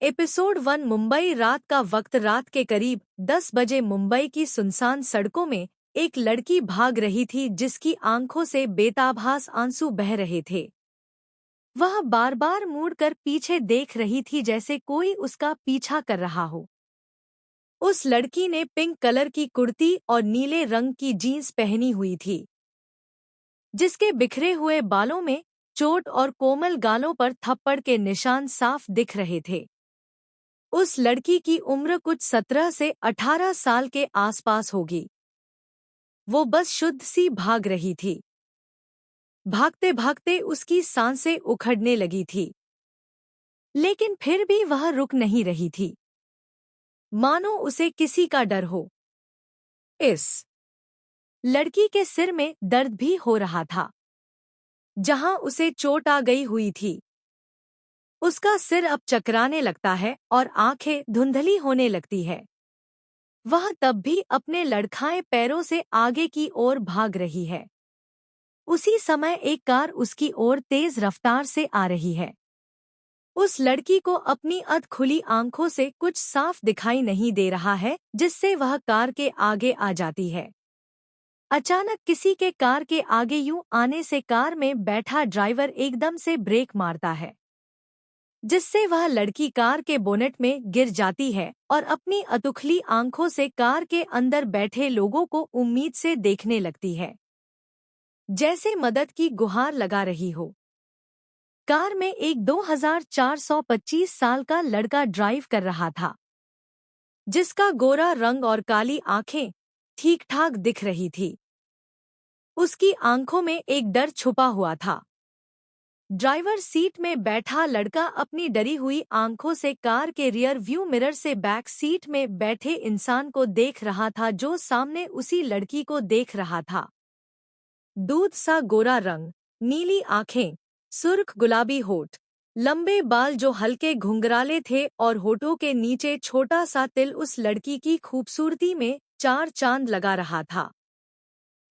Episode 1 Mumbai रात का वक्त रात के करीब 10 बजे मुंबई की सुनसान सड़कों में एक लड़की भाग रही थी जिसकी आंखों से बेताभास आंसू बह रहे थे। वह बार बार मुड़कर पीछे देख रही थी जैसे कोई उसका पीछा कर रहा हो। उस लड़की ने पिंक कलर की कुर्ती और नीले रंग की जीन्स पहनी हुई थी, जिसके बिखरे हुए बालों में चोट और कोमल गालों पर थप्पड़ के निशान साफ दिख रहे थे। उस लड़की की उम्र कुछ 17 से 18 साल के आसपास होगी। वो बस शुद्ध सी भाग रही थी। भागते भागते उसकी सांसें उखड़ने लगी थी, लेकिन फिर भी वह रुक नहीं रही थी, मानो उसे किसी का डर हो। इस लड़की के सिर में दर्द भी हो रहा था, जहां उसे चोट आ गई हुई थी। उसका सिर अब चकराने लगता है और आंखें धुंधली होने लगती है। वह तब भी अपने लड़खड़ाए पैरों से आगे की ओर भाग रही है। उसी समय एक कार उसकी ओर तेज रफ्तार से आ रही है। उस लड़की को अपनी अध खुली आंखों से कुछ साफ दिखाई नहीं दे रहा है, जिससे वह कार के आगे आ जाती है। अचानक किसी के कार के आगे यूं आने से कार में बैठा ड्राइवर एकदम से ब्रेक मारता है, जिससे वह लड़की कार के बोनेट में गिर जाती है और अपनी अधुखली आंखों से कार के अंदर बैठे लोगों को उम्मीद से देखने लगती है, जैसे मदद की गुहार लगा रही हो। कार में एक 2425 साल का लड़का ड्राइव कर रहा था, जिसका गोरा रंग और काली आंखें ठीक ठाक दिख रही थी। उसकी आंखों में एक डर छुपा हुआ था। ड्राइवर सीट में बैठा लड़का अपनी डरी हुई आंखों से कार के रियर व्यू मिरर से बैक सीट में बैठे इंसान को देख रहा था, जो सामने उसी लड़की को देख रहा था। दूध सा गोरा रंग, नीली आंखें, सुर्ख गुलाबी होठ, लंबे बाल जो हल्के घुंघराले थे और होठों के नीचे छोटा सा तिल उस लड़की की खूबसूरती में चार चांद लगा रहा था।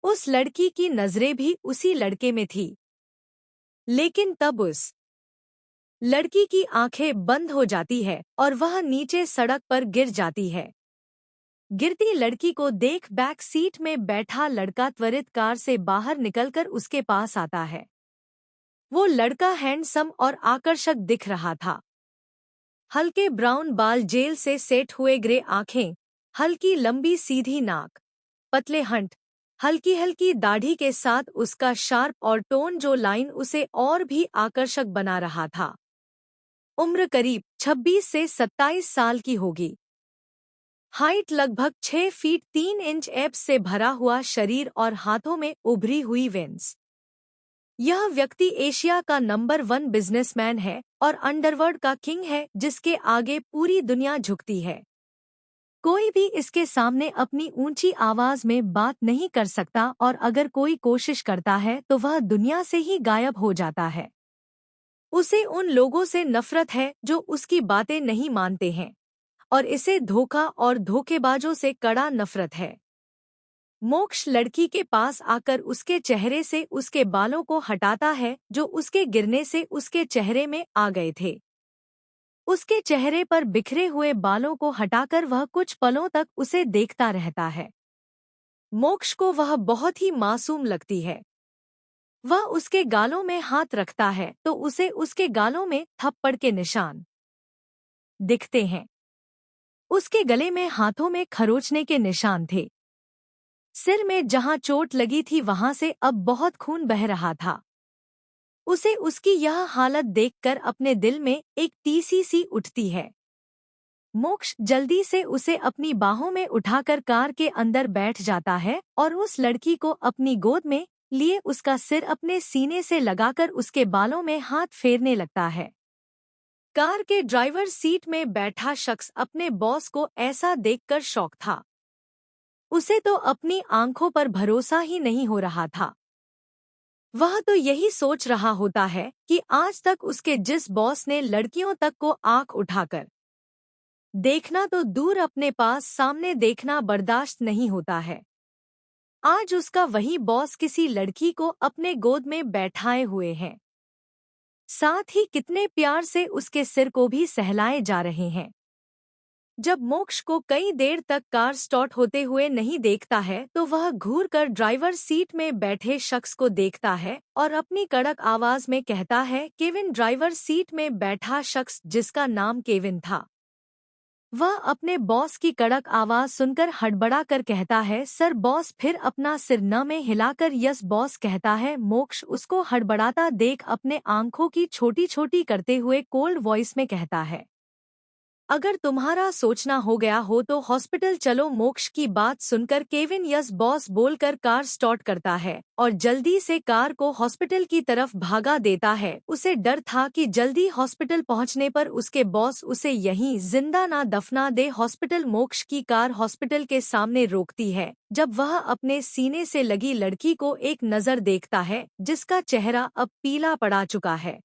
उस लड़की की नजरें भी उसी लड़के में थी, लेकिन तब उस लड़की की आंखें बंद हो जाती है और वह नीचे सड़क पर गिर जाती है। गिरती लड़की को देख बैक सीट में बैठा लड़का त्वरित कार से बाहर निकलकर उसके पास आता है। वो लड़का हैंडसम और आकर्षक दिख रहा था। हल्के ब्राउन बाल, जेल से सेट हुए ग्रे आंखें, हल्की लंबी सीधी नाक, पतले हंट, हल्की हल्की दाढ़ी के साथ उसका शार्प और टोन जो लाइन उसे और भी आकर्षक बना रहा था। उम्र करीब 26 से 27 साल की होगी। हाइट लगभग 6 फीट 3 इंच, एब्स से भरा हुआ शरीर और हाथों में उभरी हुई वेन्स। यह व्यक्ति एशिया का नंबर 1 बिजनेसमैन है और अंडरवर्ल्ड का किंग है, जिसके आगे पूरी दुनिया झुकती है। कोई भी इसके सामने अपनी ऊंची आवाज में बात नहीं कर सकता और अगर कोई कोशिश करता है तो वह दुनिया से ही गायब हो जाता है। उसे उन लोगों से नफरत है जो उसकी बातें नहीं मानते हैं, और इसे धोखा और धोखेबाजों से कड़ा नफरत है। मोक्ष लड़की के पास आकर उसके चेहरे से उसके बालों को हटाता है जो उसके गिरने से उसके चेहरे में आ गए थे। उसके चेहरे पर बिखरे हुए बालों को हटाकर वह कुछ पलों तक उसे देखता रहता है। मोक्ष को वह बहुत ही मासूम लगती है। वह उसके गालों में हाथ रखता है तो उसे उसके गालों में थप्पड़ के निशान दिखते हैं। उसके गले में हाथों में खरोंचने के निशान थे। सिर में जहां चोट लगी थी वहां से अब बहुत खून बह रहा था। उसे उसकी यह हालत देखकर अपने दिल में एक टीसी सी उठती है। मोक्ष जल्दी से उसे अपनी बाहों में उठाकर कार के अंदर बैठ जाता है और उस लड़की को अपनी गोद में लिए उसका सिर अपने सीने से लगाकर उसके बालों में हाथ फेरने लगता है। कार के ड्राइवर सीट में बैठा शख्स अपने बॉस को ऐसा देखकर शॉक था। उसे तो अपनी आंखों पर भरोसा ही नहीं हो रहा था। वह तो यही सोच रहा होता है कि आज तक उसके जिस बॉस ने लड़कियों तक को आंख उठाकर देखना तो दूर, अपने पास सामने देखना बर्दाश्त नहीं होता है, आज उसका वही बॉस किसी लड़की को अपने गोद में बैठाए हुए हैं। साथ ही कितने प्यार से उसके सिर को भी सहलाए जा रहे हैं। जब मोक्ष को कई देर तक कार स्टार्ट होते हुए नहीं देखता है तो वह घूरकर ड्राइवर सीट में बैठे शख्स को देखता है और अपनी कड़क आवाज में कहता है, केविन। ड्राइवर सीट में बैठा शख्स, जिसका नाम केविन था, वह अपने बॉस की कड़क आवाज सुनकर हड़बड़ा कर कहता है, सर बॉस। फिर अपना सिर न में हिलाकर यस बॉस कहता है। मोक्ष उसको हड़बड़ाता देख अपने आंखों की छोटी छोटी करते हुए कोल्ड वॉइस में कहता है, अगर तुम्हारा सोचना हो गया हो तो हॉस्पिटल चलो। मोक्ष की बात सुनकर केविन यस बॉस बोलकर कार स्टार्ट करता है और जल्दी से कार को हॉस्पिटल की तरफ भागा देता है। उसे डर था कि जल्दी हॉस्पिटल पहुंचने पर उसके बॉस उसे यहीं जिंदा ना दफना दे। हॉस्पिटल। मोक्ष की कार हॉस्पिटल के सामने रोकती है जब वह अपने सीने से लगी लड़की को एक नज़र देखता है, जिसका चेहरा अब पीला पड़ा चुका है।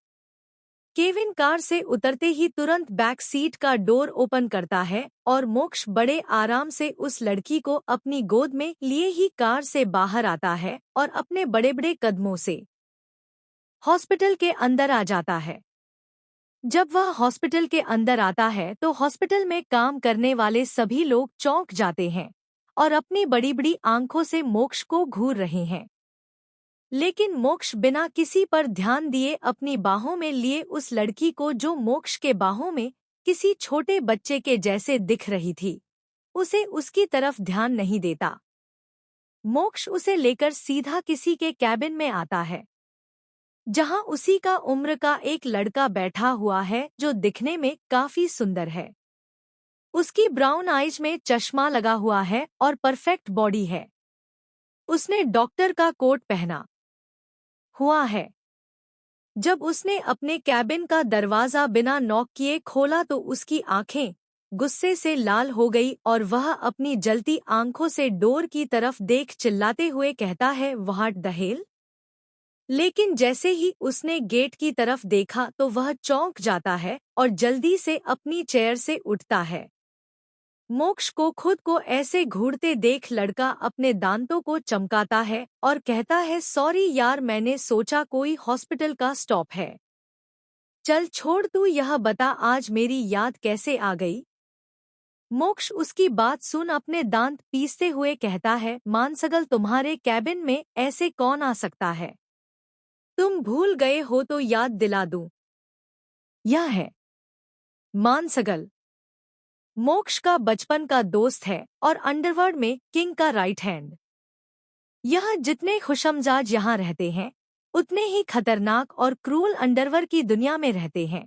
केविन कार से उतरते ही तुरंत बैक सीट का डोर ओपन करता है और मोक्ष बड़े आराम से उस लड़की को अपनी गोद में लिए ही कार से बाहर आता है और अपने बड़े बड़े कदमों से हॉस्पिटल के अंदर आ जाता है। जब वह हॉस्पिटल के अंदर आता है तो हॉस्पिटल में काम करने वाले सभी लोग चौंक जाते हैं और अपनी बड़ी बड़ी आंखों से मोक्ष को घूर रहे हैं। लेकिन मोक्ष बिना किसी पर ध्यान दिए अपनी बाहों में लिए उस लड़की को, जो मोक्ष के बाहों में किसी छोटे बच्चे के जैसे दिख रही थी, उसे उसकी तरफ ध्यान नहीं देता। मोक्ष उसे लेकर सीधा किसी के कैबिन में आता है, जहां उसी का उम्र का एक लड़का बैठा हुआ है जो दिखने में काफी सुंदर है। उसकी ब्राउन आइज में चश्मा लगा हुआ है और परफेक्ट बॉडी है। उसने डॉक्टर का कोट पहना हुआ है। जब उसने अपने कैबिन का दरवाजा बिना नॉक किए खोला तो उसकी आंखें गुस्से से लाल हो गई और वह अपनी जलती आंखों से डोर की तरफ देख चिल्लाते हुए कहता है, व्हाट द हेल। लेकिन जैसे ही उसने गेट की तरफ देखा तो वह चौंक जाता है और जल्दी से अपनी चेयर से उठता है। मोक्ष को खुद को ऐसे घूरते देख लड़का अपने दांतों को चमकाता है और कहता है, सॉरी यार, मैंने सोचा कोई हॉस्पिटल का स्टॉप है। चल छोड़, तू यह बता आज मेरी याद कैसे आ गई। मोक्ष उसकी बात सुन अपने दांत पीसते हुए कहता है, मानसगल, तुम्हारे कैबिन में ऐसे कौन आ सकता है। तुम भूल गए हो तो याद दिला दूं। यह है मानसगल, मोक्ष का बचपन का दोस्त है और अंडरवर्ल्ड में किंग का राइट हैंड। यह जितने खुशमजाज यहाँ रहते हैं उतने ही खतरनाक और क्रूल अंडरवर्ल्ड की दुनिया में रहते हैं।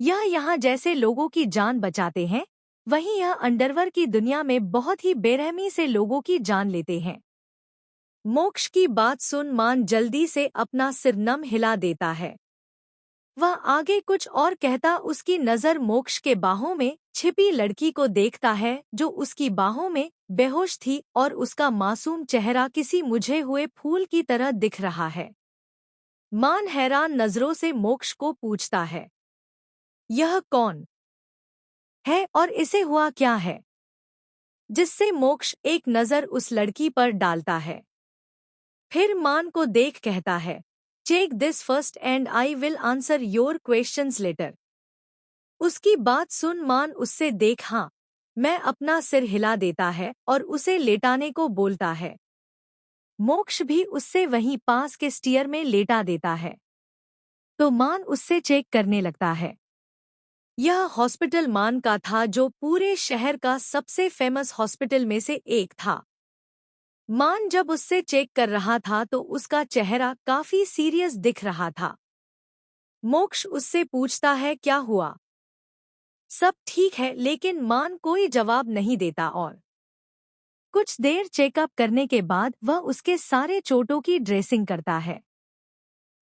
यह यहाँ जैसे लोगों की जान बचाते हैं, वहीं यह अंडरवर्ल्ड की दुनिया में बहुत ही बेरहमी से लोगों की जान लेते हैं। मोक्ष की बात सुन मान जल्दी से अपना सिर नम हिला देता है। वह आगे कुछ और कहता उसकी नज़र मोक्ष के बाहों में छिपी लड़की को देखता है, जो उसकी बाहों में बेहोश थी और उसका मासूम चेहरा किसी मुझे हुए फूल की तरह दिख रहा है। मान हैरान नजरों से मोक्ष को पूछता है, यह कौन है और इसे हुआ क्या है, जिससे मोक्ष एक नज़र उस लड़की पर डालता है। फिर मान को देख कहता है, check this first and I will answer your questions later. उसकी बात सुन मान उससे देख हाँ मैं अपना सिर हिला देता है और उसे लेटाने को बोलता है। मोक्ष भी उससे वहीं पास के स्टीयर में लेटा देता है तो मान उससे चेक करने लगता है। यह हॉस्पिटल मान का था, जो पूरे शहर का सबसे फेमस हॉस्पिटल में से एक था। मान जब उससे चेक कर रहा था तो उसका चेहरा काफी सीरियस दिख रहा था। मोक्ष उससे पूछता है, क्या हुआ, सब ठीक है। लेकिन मान कोई जवाब नहीं देता और कुछ देर चेकअप करने के बाद वह उसके सारे चोटों की ड्रेसिंग करता है।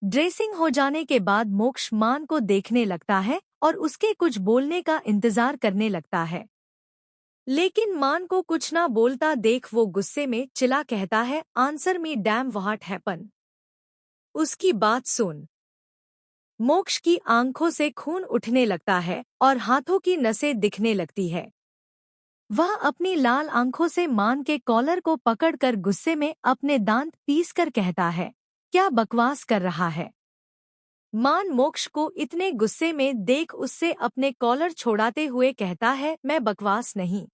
ड्रेसिंग हो जाने के बाद मोक्ष मान को देखने लगता है और उसके कुछ बोलने का इंतजार करने लगता है। लेकिन मान को कुछ ना बोलता देख वो गुस्से में चिल्ला कहता है, answer me dam what happen. उसकी बात सुन मोक्ष की आंखों से खून उठने लगता है और हाथों की नसें दिखने लगती है। वह अपनी लाल आंखों से मान के कॉलर को पकड़कर गुस्से में अपने दांत पीसकर कहता है, क्या बकवास कर रहा है। मान मोक्ष को इतने गुस्से में देख उससे अपने कॉलर छोड़ाते हुए कहता है, मैं बकवास नहीं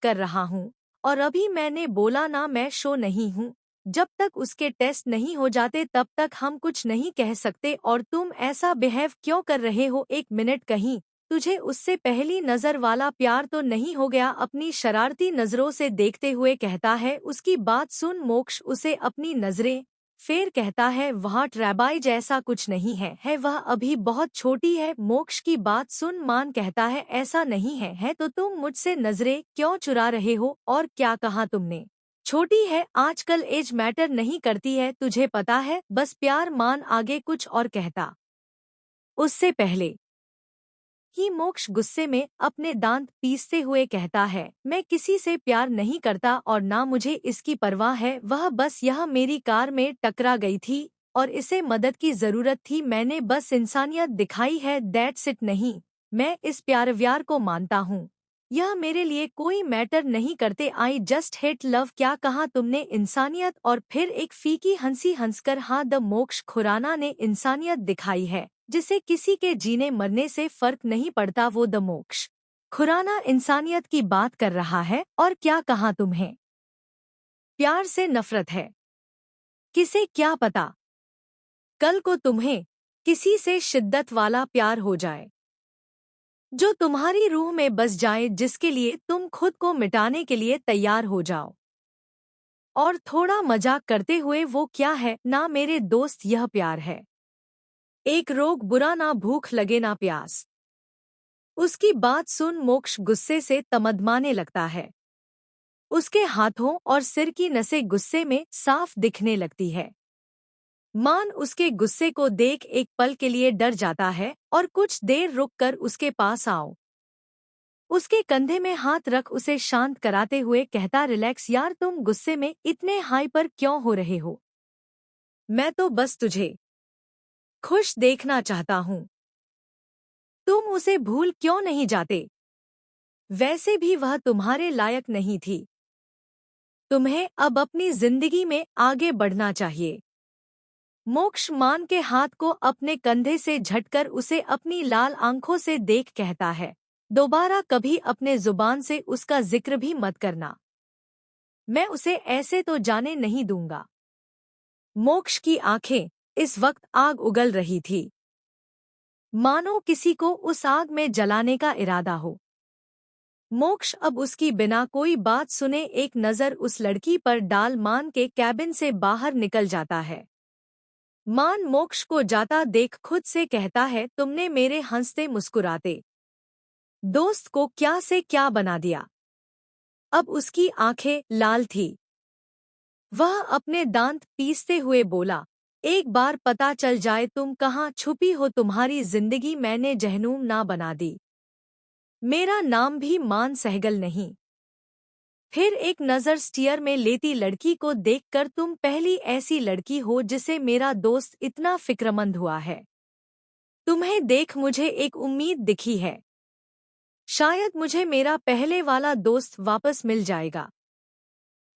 कर रहा हूँ और अभी मैंने बोला ना, मैं शो नहीं हूँ। जब तक उसके टेस्ट नहीं हो जाते तब तक हम कुछ नहीं कह सकते और तुम ऐसा बिहेव क्यों कर रहे हो? एक मिनट, कहीं तुझे उससे पहली नजर वाला प्यार तो नहीं हो गया? अपनी शरारती नजरों से देखते हुए कहता है। उसकी बात सुन मोक्ष उसे अपनी नजरें फिर कहता है, वहाँ ट्रैबाई जैसा कुछ नहीं है वह अभी बहुत छोटी है। मोक्ष की बात सुन मान कहता है, ऐसा नहीं है तो तुम मुझसे नजरें क्यों चुरा रहे हो? और क्या कहा तुमने? छोटी है, आजकल एज मैटर नहीं करती है, तुझे पता है, बस प्यार। मान आगे कुछ और कहता उससे पहले ही मोक्ष गुस्से में अपने दांत पीसते हुए कहता है, मैं किसी से प्यार नहीं करता और ना मुझे इसकी परवाह है। वह बस यह मेरी कार में टकरा गई थी और इसे मदद की जरूरत थी। मैंने बस इंसानियत दिखाई है, दैट्स इट। नहीं, मैं इस प्यार व्यार को मानता हूँ, यह मेरे लिए कोई मैटर नहीं करते। I just hate love. क्या कहा तुमने? इंसानियत। और फिर एक फीकी हंसी हंसकर, हाँ, द मोक्ष खुराना ने इंसानियत दिखाई है जिसे किसी के जीने मरने से फर्क नहीं पड़ता। वो द मोक्ष खुराना इंसानियत की बात कर रहा है। और क्या कहा तुम्हें? प्यार से नफरत है? किसे क्या पता, कल को तुम्हें किसी से शिद्दत वाला प्यार हो जाए जो तुम्हारी रूह में बस जाए, जिसके लिए तुम खुद को मिटाने के लिए तैयार हो जाओ। और थोड़ा मजाक करते हुए, वो क्या है ना मेरे दोस्त, यह प्यार है। एक रोग बुरा, ना भूख लगे ना प्यास। उसकी बात सुन मोक्ष गुस्से से तमदमाने लगता है। उसके हाथों और सिर की नसें गुस्से में साफ दिखने लगती है। मान उसके गुस्से को देख एक पल के लिए डर जाता है और कुछ देर रुककर उसके पास आओ। उसके कंधे में हाथ रख उसे शांत कराते हुए कहता, रिलैक्स यार, तुम गुस्से में इतने हाइपर क्यों हो रहे हो? मैं तो बस तुझे खुश देखना चाहता हूँ। तुम उसे भूल क्यों नहीं जाते? वैसे भी वह तुम्हारे लायक नहीं थी। तुम्हें अब अपनी जिंदगी में आगे बढ़ना चाहिए। मोक्ष मान के हाथ को अपने कंधे से झटकर उसे अपनी लाल आंखों से देख कहता है, दोबारा कभी अपने जुबान से उसका जिक्र भी मत करना। मैं उसे ऐसे तो जाने नहीं दूंगा। मोक्ष की आंखें इस वक्त आग उगल रही थी, मानो किसी को उस आग में जलाने का इरादा हो। मोक्ष अब उसकी बिना कोई बात सुने एक नज़र उस लड़की पर डाल मान के कैबिन से बाहर निकल जाता है। मान मोक्ष को जाता देख खुद से कहता है, तुमने मेरे हंसते मुस्कुराते दोस्त को क्या से क्या बना दिया। अब उसकी आंखें लाल थी। वह अपने दांत पीसते हुए बोला, एक बार पता चल जाए तुम कहाँ छुपी हो, तुम्हारी जिंदगी मैंने जहन्नुम ना बना दी। मेरा नाम भी मान सहगल नहीं। फिर एक नज़र स्टीयर में लेती लड़की को देखकर, तुम पहली ऐसी लड़की हो जिसे मेरा दोस्त इतना फिक्रमंद हुआ है। तुम्हें देख मुझे एक उम्मीद दिखी है, शायद मुझे मेरा पहले वाला दोस्त वापस मिल जाएगा।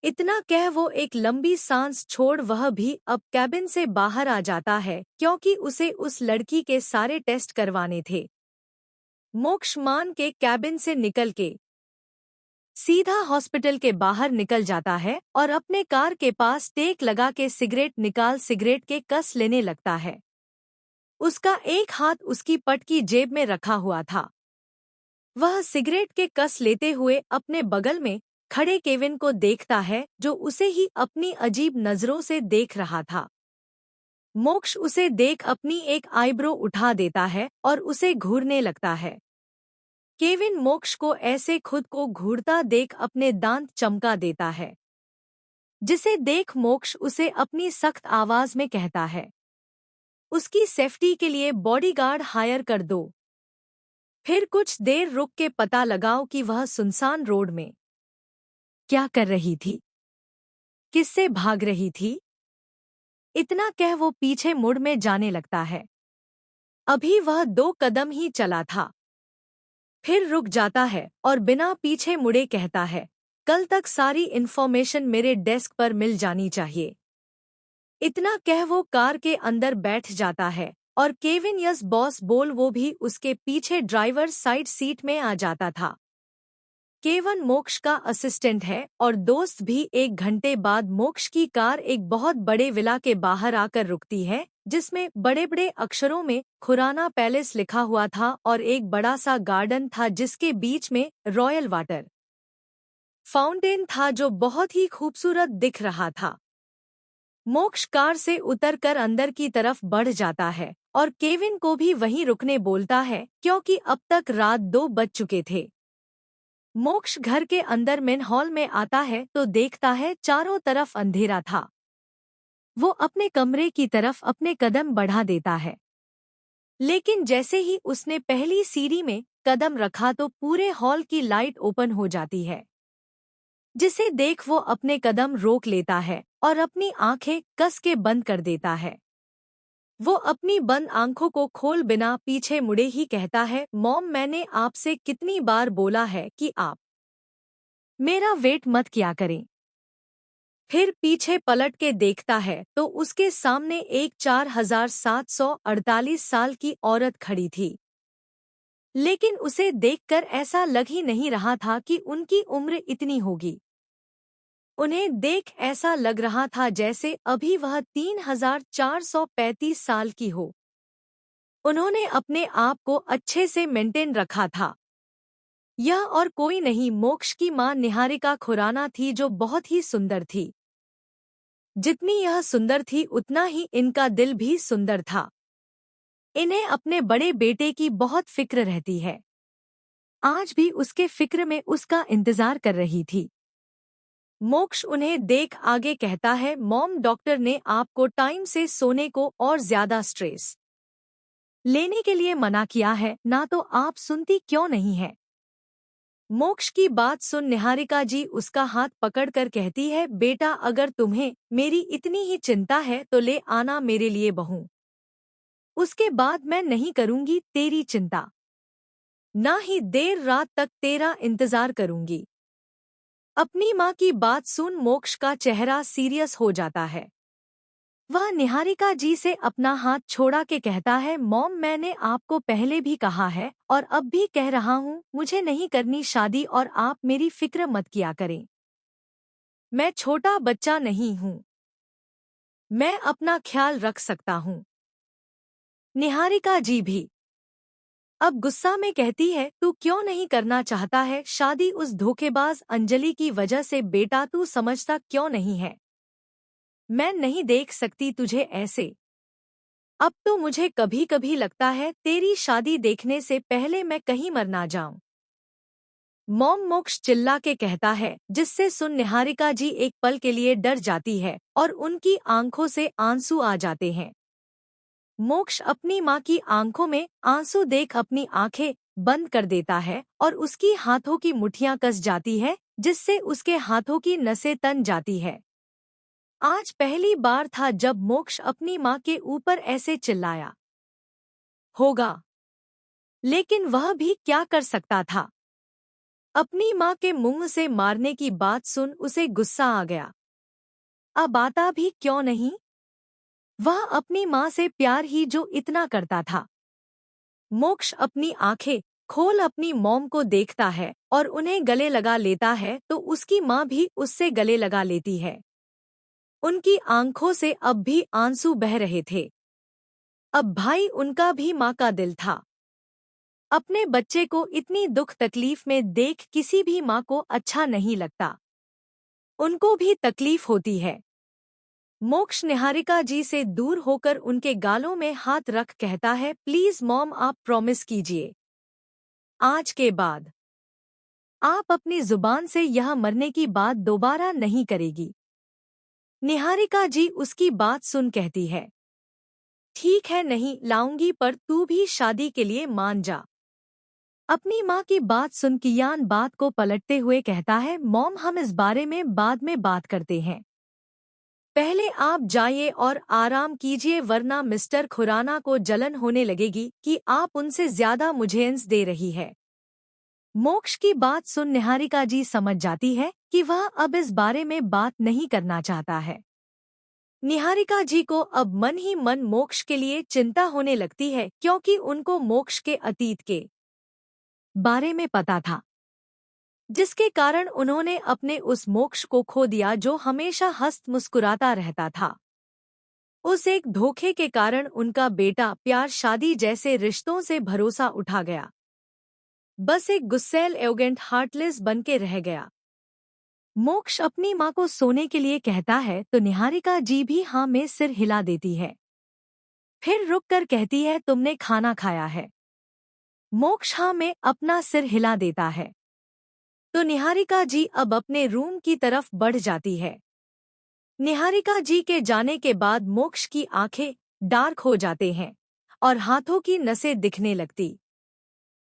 इतना कह वो एक लंबी सांस छोड़ वह भी अब कैबिन से बाहर आ जाता है, क्योंकि उसे उस लड़की के सारे टेस्ट करवाने थे। मोक्ष मान के कैबिन से निकल के सीधा हॉस्पिटल के बाहर निकल जाता है और अपने कार के पास टेक लगा के सिगरेट निकाल सिगरेट के कस लेने लगता है। उसका एक हाथ उसकी पट की जेब में रखा हुआ था। वह सिगरेट के कस लेते हुए अपने बगल में खड़े केविन को देखता है, जो उसे ही अपनी अजीब नजरों से देख रहा था। मोक्ष उसे देख अपनी एक आईब्रो उठा देता है और उसे घूरने लगता है। केविन मोक्ष को ऐसे खुद को घूरता देख अपने दांत चमका देता है, जिसे देख मोक्ष उसे अपनी सख्त आवाज में कहता है, उसकी सेफ्टी के लिए बॉडीगार्ड हायर कर दो। फिर कुछ देर रुक के पता लगाओ कि वह सुनसान रोड में क्या कर रही थी, किससे भाग रही थी। इतना कह वो पीछे मुड़ में जाने लगता है। अभी वह 2 कदम ही चला था, फिर रुक जाता है और बिना पीछे मुड़े कहता है, कल तक सारी इन्फॉर्मेशन मेरे डेस्क पर मिल जानी चाहिए। इतना कह वो कार के अंदर बैठ जाता है और केविन यस बॉस बोल वो भी उसके पीछे ड्राइवर साइड सीट में आ जाता था। केवन मोक्ष का असिस्टेंट है और दोस्त भी। 1 घंटे बाद मोक्ष की कार एक बहुत बड़े विला के बाहर आकर रुकती है, जिसमें बड़े बड़े अक्षरों में खुराना पैलेस लिखा हुआ था और एक बड़ा सा गार्डन था जिसके बीच में रॉयल वाटर फाउंटेन था जो बहुत ही खूबसूरत दिख रहा था। मोक्ष कार से उतरकर अंदर की तरफ बढ़ जाता है और केविन को भी वहीं रुकने बोलता है क्योंकि अब तक रात 2 बज चुके थे। मोक्ष घर के अंदर मेन हॉल में आता है तो देखता है चारों तरफ अंधेरा था। वो अपने कमरे की तरफ अपने कदम बढ़ा देता है, लेकिन जैसे ही उसने पहली सीढ़ी में कदम रखा तो पूरे हॉल की लाइट ओपन हो जाती है, जिसे देख वो अपने कदम रोक लेता है और अपनी आंखें कस के बंद कर देता है। वो अपनी बंद आंखों को खोल बिना पीछे मुड़े ही कहता है, मॉम मैंने आपसे कितनी बार बोला है कि आप मेरा वेट मत किया करें। फिर पीछे पलट के देखता है तो उसके सामने एक 4748 साल की औरत खड़ी थी, लेकिन उसे देखकर ऐसा लग ही नहीं रहा था कि उनकी उम्र इतनी होगी। उन्हें देख ऐसा लग रहा था जैसे अभी वह 3435 साल की हो। उन्होंने अपने आप को अच्छे से मेंटेन रखा था। यह और कोई नहीं मोक्ष की मां निहारिका खुराना थी, जो बहुत ही सुंदर थी। जितनी यह सुंदर थी उतना ही इनका दिल भी सुंदर था। इन्हें अपने बड़े बेटे की बहुत फिक्र रहती है। आज भी उसके फिक्र में उसका इंतजार कर रही थी। मोक्ष उन्हें देख आगे कहता है, मॉम डॉक्टर ने आपको टाइम से सोने को और ज्यादा स्ट्रेस लेने के लिए मना किया है ना, तो आप सुनती क्यों नहीं है। मोक्ष की बात सुन निहारिका जी उसका हाथ पकड़कर कहती है, बेटा अगर तुम्हें मेरी इतनी ही चिंता है तो ले आना मेरे लिए बहू। उसके बाद मैं नहीं करूंगी तेरी चिंता, ना ही देर रात तक तेरा इंतजार करूंगी। अपनी माँ की बात सुन मोक्ष का चेहरा सीरियस हो जाता है। वह निहारिका जी से अपना हाथ छोड़ा के कहता है, मॉम मैंने आपको पहले भी कहा है और अब भी कह रहा हूँ, मुझे नहीं करनी शादी और आप मेरी फिक्र मत किया करें। मैं छोटा बच्चा नहीं हूँ, मैं अपना ख्याल रख सकता हूँ। निहारिका जी भी अब गुस्सा में कहती है, तू क्यों नहीं करना चाहता है शादी उस धोखेबाज अंजलि की वजह से। बेटा तू समझता क्यों नहीं है, मैं नहीं देख सकती तुझे ऐसे। अब तो मुझे कभी कभी लगता है तेरी शादी देखने से पहले मैं कहीं मर ना जाऊं। मॉम मोक्ष चिल्ला के कहता है, जिससे सुन निहारिका जी एक पल के लिए डर जाती है और उनकी आंखों से आंसू आ जाते हैं। मोक्ष अपनी माँ की आंखों में आंसू देख अपनी आंखें बंद कर देता है और उसकी हाथों की मुट्ठियां कस जाती है, जिससे उसके हाथों की नसें तन जाती है। आज पहली बार था जब मोक्ष अपनी माँ के ऊपर ऐसे चिल्लाया होगा, लेकिन वह भी क्या कर सकता था। अपनी माँ के मुंह से मारने की बात सुन उसे गुस्सा आ गया। अब आता भी क्यों नहीं, वह अपनी माँ से प्यार ही जो इतना करता था। मोक्ष अपनी आंखें खोल अपनी मॉम को देखता है और उन्हें गले लगा लेता है तो उसकी माँ भी उससे गले लगा लेती है। उनकी आंखों से अब भी आंसू बह रहे थे। अब भाई उनका भी माँ का दिल था। अपने बच्चे को इतनी दुख तकलीफ में देख किसी भी माँ को अच्छा नहीं लगता, उनको भी तकलीफ होती है। मोक्ष निहारिका जी से दूर होकर उनके गालों में हाथ रख कहता है, प्लीज मॉम आप प्रॉमिस कीजिए, आज के बाद आप अपनी जुबान से यह मरने की बात दोबारा नहीं करेगी। निहारिका जी उसकी बात सुन कहती है, ठीक है नहीं लाऊंगी, पर तू भी शादी के लिए मान जा। अपनी माँ की बात सुन कियान बात को पलटते हुए कहता है, मॉम हम इस बारे में बाद में बात करते हैं, पहले आप जाइए और आराम कीजिए, वरना मिस्टर खुराना को जलन होने लगेगी कि आप उनसे ज्यादा मुझे इंस दे रही है। मोक्ष की बात सुन निहारिका जी समझ जाती है कि वह अब इस बारे में बात नहीं करना चाहता है। निहारिका जी को अब मन ही मन मोक्ष के लिए चिंता होने लगती है, क्योंकि उनको मोक्ष के अतीत के बारे में पता था, जिसके कारण उन्होंने अपने उस मोक्ष को खो दिया जो हमेशा हंस मुस्कुराता रहता था। उस एक धोखे के कारण उनका बेटा प्यार शादी जैसे रिश्तों से भरोसा उठा गया, बस एक गुस्सैल एरोगेंट हार्टलेस बन के रह गया। मोक्ष अपनी माँ को सोने के लिए कहता है तो निहारिका जी भी हाँ में सिर हिला देती है। फिर रुक कर कहती है, तुमने खाना खाया है? मोक्ष हाँ में अपना सिर हिला देता है। तो निहारिका जी अब अपने रूम की तरफ बढ़ जाती है। निहारिका जी के जाने के बाद मोक्ष की आंखें डार्क हो जाते हैं और हाथों की नसें दिखने लगती।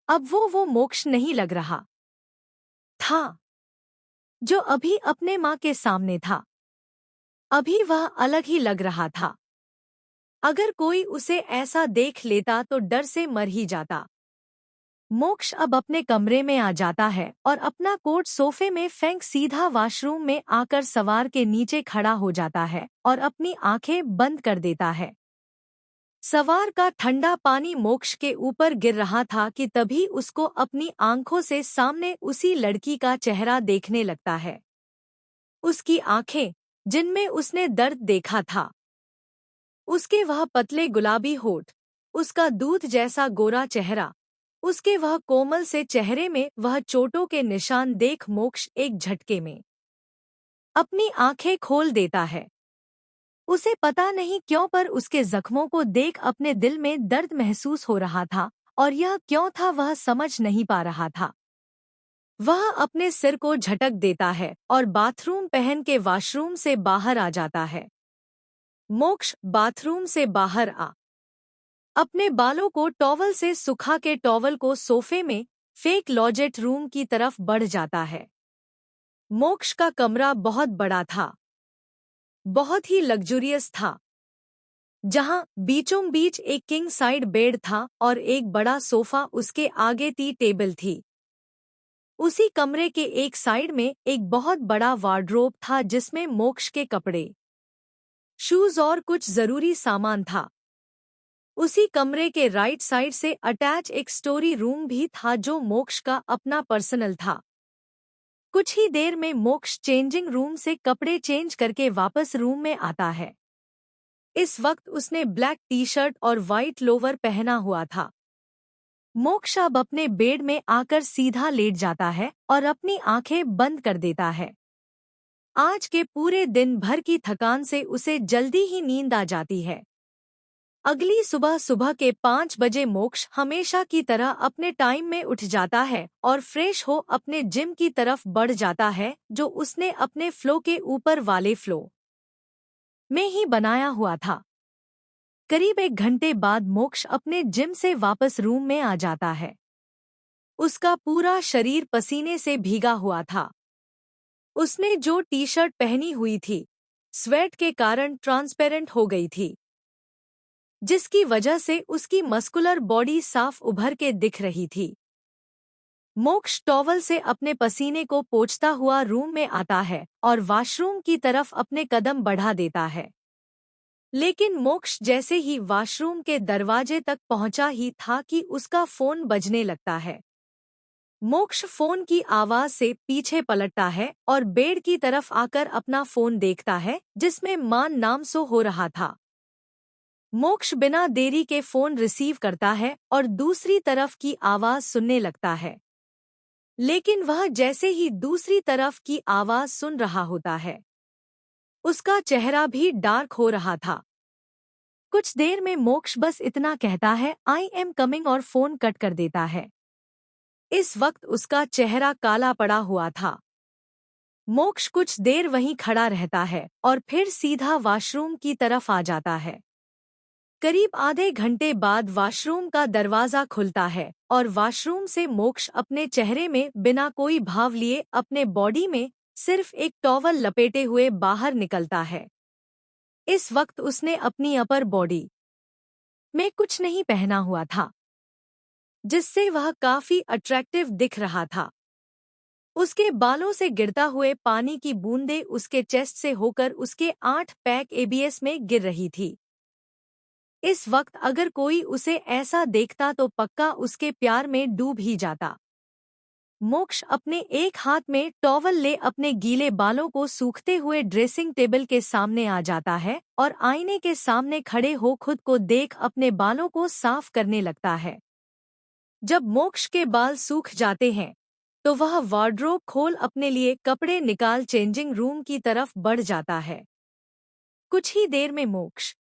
अब वो मोक्ष नहीं लग रहा था जो अभी अपने माँ के सामने था। अभी वह अलग ही लग रहा था। अगर कोई उसे ऐसा देख लेता तो डर से मर ही जाता। मोक्ष अब अपने कमरे में आ जाता है और अपना कोट सोफे में फेंक सीधा वॉशरूम में आकर सवार के नीचे खड़ा हो जाता है और अपनी आंखें बंद कर देता है। सवार का ठंडा पानी मोक्ष के ऊपर गिर रहा था कि तभी उसको अपनी आंखों से सामने उसी लड़की का चेहरा देखने लगता है। उसकी आंखें, जिनमें उसने दर्द देखा था, उसके वह पतले गुलाबी होठ, उसका दूध जैसा गोरा चेहरा, उसके वह कोमल से चेहरे में वह चोटों के निशान देख मोक्ष एक झटके में अपनी आंखें खोल देता है। उसे पता नहीं क्यों पर उसके जख्मों को देख अपने दिल में दर्द महसूस हो रहा था, और यह क्यों था वह समझ नहीं पा रहा था। वह अपने सिर को झटक देता है और बाथरूम पहन के वॉशरूम से बाहर आ जाता है। मोक्ष बाथरूम से बाहर आ अपने बालों को टॉवल से सुखा के टॉवल को सोफे में फेंक लॉजेट रूम की तरफ बढ़ जाता है। मोक्ष का कमरा बहुत बड़ा था, बहुत ही लग्जूरियस था, जहां बीचों बीच एक किंग साइड बेड था और एक बड़ा सोफा, उसके आगे टी टेबल थी। उसी कमरे के एक साइड में एक बहुत बड़ा वार्डरोब था जिसमें मोक्ष के कपड़े, शूज और कुछ जरूरी सामान था। उसी कमरे के राइट साइड से अटैच एक स्टोरी रूम भी था जो मोक्ष का अपना पर्सनल था। कुछ ही देर में मोक्ष चेंजिंग रूम से कपड़े चेंज करके वापस रूम में आता है। इस वक्त उसने ब्लैक टी शर्ट और वाइट लोवर पहना हुआ था। मोक्ष अब अपने बेड में आकर सीधा लेट जाता है और अपनी आंखें बंद कर देता है। आज के पूरे दिन भर की थकान से उसे जल्दी ही नींद आ जाती है। अगली सुबह सुबह के 5 बजे मोक्ष हमेशा की तरह अपने टाइम में उठ जाता है और फ्रेश हो अपने जिम की तरफ बढ़ जाता है जो उसने अपने फ्लो के ऊपर वाले फ्लो में ही बनाया हुआ था। करीब 1 घंटे बाद मोक्ष अपने जिम से वापस रूम में आ जाता है। उसका पूरा शरीर पसीने से भीगा हुआ था। उसने जो टी शर्ट पहनी हुई थी, स्वेट के कारण ट्रांसपेरेंट हो गई थी, जिसकी वजह से उसकी मस्कुलर बॉडी साफ उभर के दिख रही थी। मोक्ष टॉवल से अपने पसीने को पोंछता हुआ रूम में आता है और वॉशरूम की तरफ अपने कदम बढ़ा देता है। लेकिन मोक्ष जैसे ही वॉशरूम के दरवाजे तक पहुंचा ही था कि उसका फोन बजने लगता है। मोक्ष फोन की आवाज से पीछे पलटता है और बेड की तरफ आकर अपना फोन देखता है जिसमें मान नाम शो हो रहा था। मोक्ष बिना देरी के फोन रिसीव करता है और दूसरी तरफ की आवाज सुनने लगता है। लेकिन वह जैसे ही दूसरी तरफ की आवाज सुन रहा होता है, उसका चेहरा भी डार्क हो रहा था। कुछ देर में मोक्ष बस इतना कहता है, आई एम कमिंग, और फोन कट कर देता है। इस वक्त उसका चेहरा काला पड़ा हुआ था। मोक्ष कुछ देर वहीं खड़ा रहता है और फिर सीधा वॉशरूम की तरफ आ जाता है। करीब आधे घंटे बाद वॉशरूम का दरवाजा खुलता है और वॉशरूम से मोक्ष अपने चेहरे में बिना कोई भाव लिए अपने बॉडी में सिर्फ एक टॉवल लपेटे हुए बाहर निकलता है। इस वक्त उसने अपनी अपर बॉडी में कुछ नहीं पहना हुआ था, जिससे वह काफी अट्रैक्टिव दिख रहा था। उसके बालों से गिरता हुए पानी की बूंदें उसके चेस्ट से होकर उसके 8 पैक एबीएस में गिर रही थी। इस वक्त अगर कोई उसे ऐसा देखता तो पक्का उसके प्यार में डूब ही जाता। मोक्ष अपने एक हाथ में टॉवल ले अपने गीले बालों को सूखते हुए ड्रेसिंग टेबल के सामने आ जाता है और आईने के सामने खड़े हो खुद को देख अपने बालों को साफ करने लगता है। जब मोक्ष के बाल सूख जाते हैं तो वह वार्डरोब खोल अपने लिए कपड़े निकाल चेंजिंग रूम की तरफ बढ़ जाता है। कुछ ही देर में मोक्ष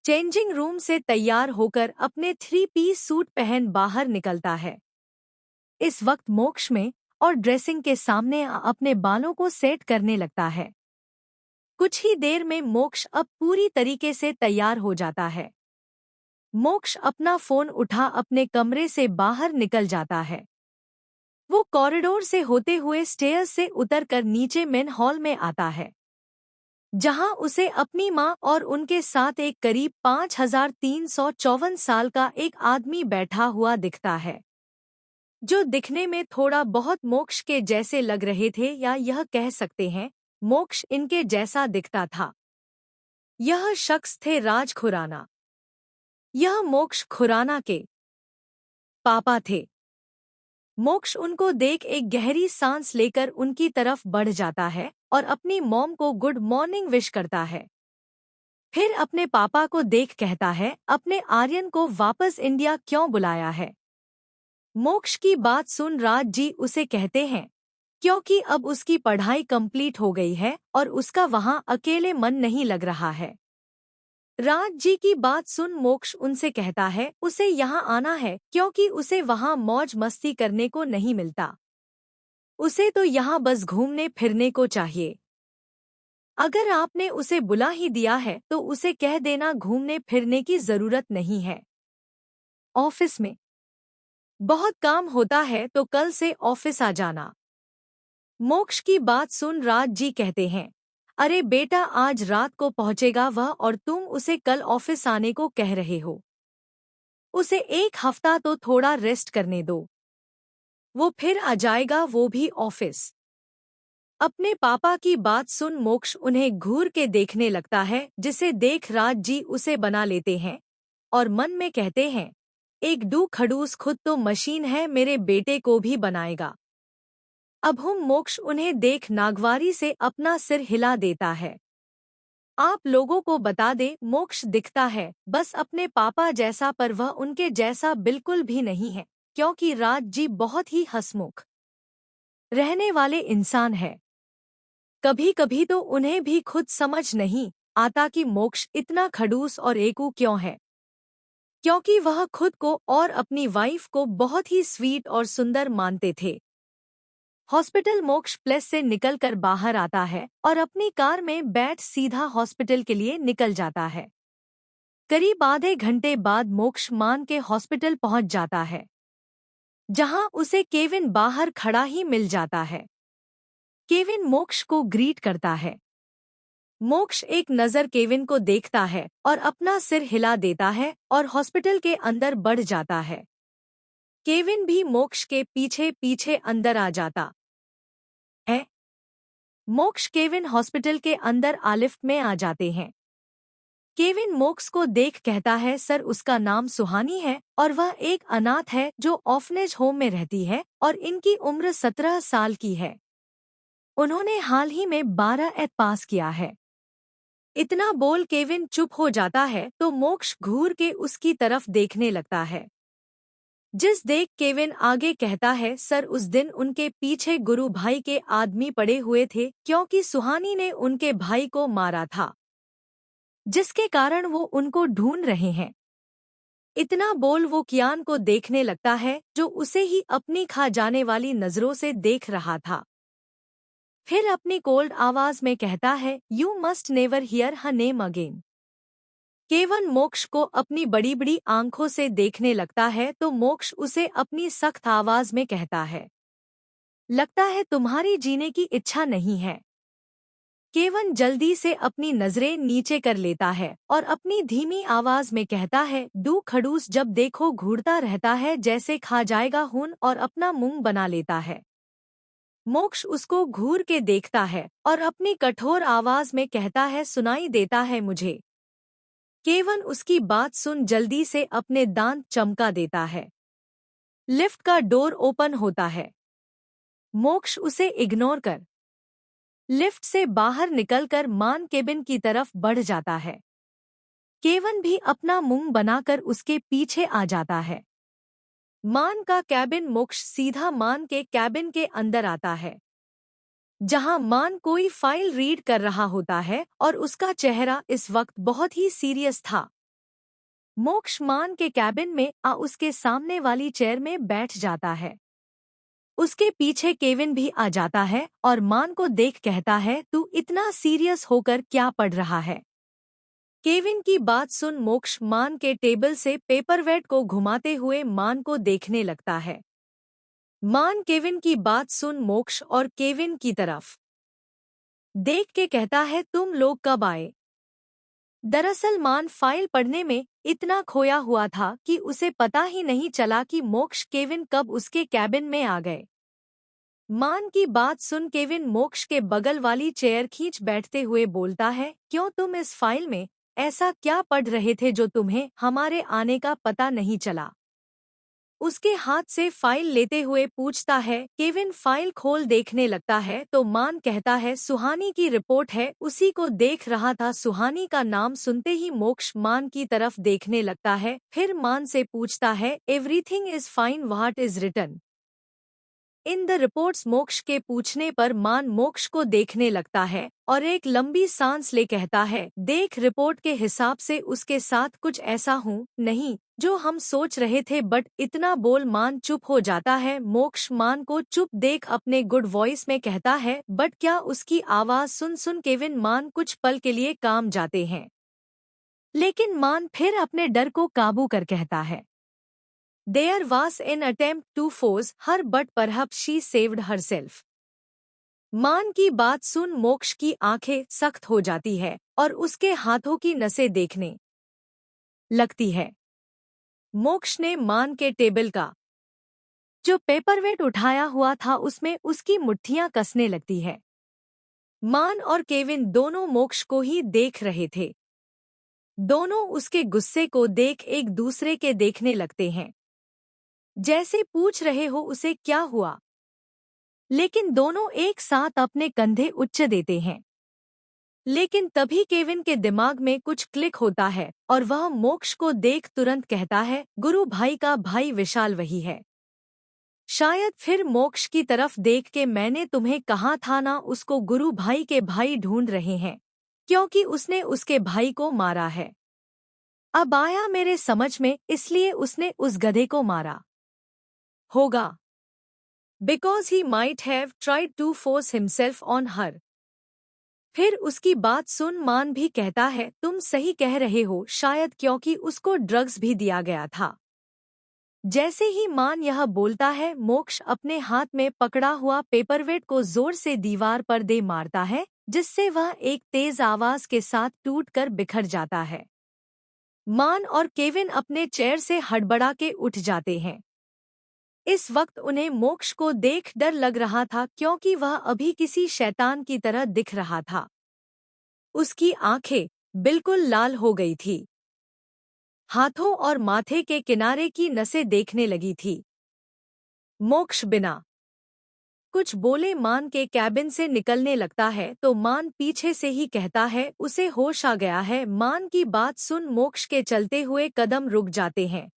चेंजिंग रूम से तैयार होकर अपने 3 पीस सूट पहन बाहर निकलता है। इस वक्त मोक्ष में और ड्रेसिंग के सामने अपने बालों को सेट करने लगता है। कुछ ही देर में मोक्ष अब पूरी तरीके से तैयार हो जाता है। मोक्ष अपना फोन उठा अपने कमरे से बाहर निकल जाता है। वो कॉरिडोर से होते हुए स्टेयर्स से उतरकर नीचे मेन हॉल में आता है, जहां उसे अपनी मां और उनके साथ एक करीब 5354 साल का एक आदमी बैठा हुआ दिखता है, जो दिखने में थोड़ा बहुत मोक्ष के जैसे लग रहे थे, या यह कह सकते हैं मोक्ष इनके जैसा दिखता था। यह शख्स थे राज खुराना। यह मोक्ष खुराना के पापा थे। मोक्ष उनको देख एक गहरी सांस लेकर उनकी तरफ बढ़ जाता है और अपनी मॉम को गुड मॉर्निंग विश करता है। फिर अपने पापा को देख कहता है, अपने आर्यन को वापस इंडिया क्यों बुलाया है? मोक्ष की बात सुन राज जी उसे कहते हैं, क्योंकि अब उसकी पढ़ाई कंप्लीट हो गई है और उसका वहां अकेले मन नहीं लग रहा है। राज जी की बात सुन मोक्ष उनसे कहता है, उसे यहाँ आना है क्योंकि उसे वहाँ मौज मस्ती करने को नहीं मिलता। उसे तो यहाँ बस घूमने फिरने को चाहिए। अगर आपने उसे बुला ही दिया है तो उसे कह देना घूमने फिरने की जरूरत नहीं है। ऑफिस में बहुत काम होता है तो कल से ऑफिस आ जाना। मोक्ष की बात सुन राज जी कहते हैं, अरे बेटा, आज रात को पहुंचेगा वह और तुम उसे कल ऑफिस आने को कह रहे हो। उसे एक हफ्ता तो थोड़ा रेस्ट करने दो, वो फिर आ जाएगा, वो भी ऑफिस। अपने पापा की बात सुन मोक्ष उन्हें घूर के देखने लगता है, जिसे देख राज जी उसे बना लेते हैं और मन में कहते हैं, एक डू खड़ूस खुद तो मशीन है, मेरे बेटे को भी बनाएगा। अब हम मोक्ष उन्हें देख नागवारी से अपना सिर हिला देता है। आप लोगों को बता दे, मोक्ष दिखता है बस अपने पापा जैसा, पर वह उनके जैसा बिल्कुल भी नहीं है, क्योंकि राज जी बहुत ही हंसमुख रहने वाले इंसान है। कभी कभी तो उन्हें भी खुद समझ नहीं आता कि मोक्ष इतना खड़ूस और एकू क्यों है, क्योंकि वह खुद को और अपनी वाइफ को बहुत ही स्वीट और सुंदर मानते थे। हॉस्पिटल मोक्ष प्लेस से निकलकर बाहर आता है और अपनी कार में बैठ सीधा हॉस्पिटल के लिए निकल जाता है। करीब आधे घंटे बाद मोक्ष मान के हॉस्पिटल पहुंच जाता है, जहां उसे केविन बाहर खड़ा ही मिल जाता है। केविन मोक्ष को ग्रीट करता है। मोक्ष एक नज़र केविन को देखता है और अपना सिर हिला देता है और हॉस्पिटल के अंदर बढ़ जाता है। केविन भी मोक्ष के पीछे पीछे अंदर आ जाता है। मोक्ष केविन हॉस्पिटल के अंदर लिफ्ट में आ जाते हैं। केविन मोक्ष को देख कहता है, सर, उसका नाम सुहानी है और वह एक अनाथ है जो ऑर्फनेज होम में रहती है और इनकी उम्र 17 साल की है। उन्होंने हाल ही में 12th पास किया है। इतना बोल केविन चुप हो जाता है तो मोक्ष घूर के उसकी तरफ देखने लगता है, जिस देख केविन आगे कहता है, सर, उस दिन उनके पीछे गुरु भाई के आदमी पड़े हुए थे, क्योंकि सुहानी ने उनके भाई को मारा था, जिसके कारण वो उनको ढूंढ रहे हैं। इतना बोल वो कियान को देखने लगता है, जो उसे ही अपनी खा जाने वाली नजरों से देख रहा था। फिर अपनी कोल्ड आवाज में कहता है, you must never hear her name again. Kevan Moksh को अपनी बड़ी बड़ी आंखों से देखने लगता है तो मोक्ष उसे अपनी सख्त आवाज में कहता है, लगता है तुम्हारी जीने की इच्छा नहीं है। केवन जल्दी से अपनी नजरें नीचे कर लेता है और अपनी धीमी आवाज में कहता है, डू खड़ूस जब देखो घूरता रहता है, जैसे खा जाएगा खून और अपना मुंह बना लेता है। मोक्ष उसको घूर के देखता है और अपनी कठोर आवाज में कहता है, सुनाई देता है मुझे। केवन उसकी बात सुन जल्दी से अपने दांत चमका देता है। लिफ्ट का डोर ओपन होता है। मोक्ष उसे इग्नोर कर लिफ्ट से बाहर निकलकर मान केबिन की तरफ बढ़ जाता है। केवन भी अपना मुंह बनाकर उसके पीछे आ जाता है। मान का कैबिन मोक्ष सीधा मान के कैबिन के अंदर आता है, जहां मान कोई फाइल रीड कर रहा होता है और उसका चेहरा इस वक्त बहुत ही सीरियस था। मोक्ष मान के कैबिन में उसके सामने वाली चेयर में बैठ जाता है। उसके पीछे केविन भी आ जाता है और मान को देख कहता है, तू इतना सीरियस होकर क्या पढ़ रहा है? केविन की बात सुन मोक्ष मान के टेबल से पेपरवेट को घुमाते हुए मान को देखने लगता है। मान केविन की बात सुन मोक्ष और केविन की तरफ देख के कहता है, तुम लोग कब आए? दरअसल मान फाइल पढ़ने में इतना खोया हुआ था कि उसे पता ही नहीं चला कि मोक्ष केविन कब उसके कैबिन में आ गए। मान की बात सुन केविन मोक्ष के बगल वाली चेयर खींच बैठते हुए बोलता है, क्यों तुम इस फाइल में ऐसा क्या पढ़ रहे थे जो तुम्हें हमारे आने का पता नहीं चला? उसके हाथ से फाइल लेते हुए पूछता है। केविन फाइल खोल देखने लगता है तो मान कहता है, सुहानी की रिपोर्ट है, उसी को देख रहा था। सुहानी का नाम सुनते ही मोक्ष मान की तरफ देखने लगता है। फिर मान से पूछता है, everything is fine, what is written in the reports? Moksh के पूछने पर मान मोक्ष को देखने लगता है और एक लंबी सांस ले कहता है, देख, रिपोर्ट के हिसाब से उसके साथ कुछ ऐसा हूँ नहीं जो हम सोच रहे थे, बट इतना बोल मान चुप हो जाता है। मोक्ष मान को चुप देख अपने गुड वॉइस में कहता है, बट क्या? उसकी आवाज सुन सुन केविन मान कुछ पल के लिए काम जाते हैं, लेकिन मान फिर अपने डर को काबू कर कहता है, There was an attempt to force her but perhaps she saved herself. मान की बात सुन मोक्ष की आंखें सख्त हो जाती है और उसके हाथों की नसें देखने लगती है। मोक्ष ने मान के टेबल का जो पेपरवेट उठाया हुआ था उसमें उसकी मुट्ठियां कसने लगती है। मान और केविन दोनों मोक्ष को ही देख रहे थे। दोनों उसके गुस्से को देख एक दूसरे के देखने लगते हैं, जैसे पूछ रहे हो उसे क्या हुआ, लेकिन दोनों एक साथ अपने कंधे उच्च देते हैं। लेकिन तभी केविन के दिमाग में कुछ क्लिक होता है और वह मोक्ष को देख तुरंत कहता है, गुरु भाई का भाई विशाल वही है। शायद फिर मोक्ष की तरफ देख के, मैंने तुम्हें कहा था ना, उसको गुरु भाई के भाई ढूंढ रहे हैं क्योंकि उसने उसके भाई को मारा है। अब आया मेरे समझ में, इसलिए उसने उस गधे को मारा होगा। Because he might have tried to force himself on her. फिर उसकी बात सुन मान भी कहता है, तुम सही कह रहे हो, शायद क्योंकि उसको ड्रग्स भी दिया गया था। जैसे ही मान यह बोलता है, मोक्ष अपने हाथ में पकड़ा हुआ पेपरवेट को जोर से दीवार पर दे मारता है, जिससे वह एक तेज आवाज के साथ टूटकर बिखर जाता है। मान और केविन अपने चेयर से हड़बड़ा के उठ जाते हैं। इस वक्त उन्हें मोक्ष को देख डर लग रहा था क्योंकि वह अभी किसी शैतान की तरह दिख रहा था। उसकी आंखें बिल्कुल लाल हो गई थी, हाथों और माथे के किनारे की नसें देखने लगी थी। मोक्ष बिना कुछ बोले मान के कैबिन से निकलने लगता है तो मान पीछे से ही कहता है, उसे होश आ गया है। मान की बात सुन मोक्ष के चलते हुए कदम रुक जाते हैं,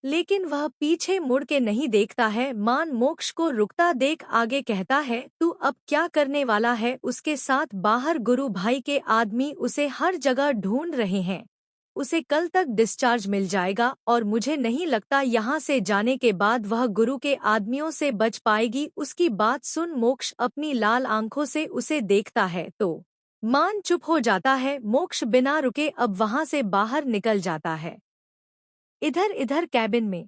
लेकिन वह पीछे मुड़ के नहीं देखता है। मान मोक्ष को रुकता देख आगे कहता है, तू अब क्या करने वाला है? उसके साथ बाहर गुरु भाई के आदमी उसे हर जगह ढूंढ रहे हैं। उसे कल तक डिस्चार्ज मिल जाएगा और मुझे नहीं लगता यहाँ से जाने के बाद वह गुरु के आदमियों से बच पाएगी। उसकी बात सुन मोक्ष अपनी लाल आंखों से उसे देखता है तो मान चुप हो जाता है। मोक्ष बिना रुके अब वहां से बाहर निकल जाता है। इधर इधर कैबिन में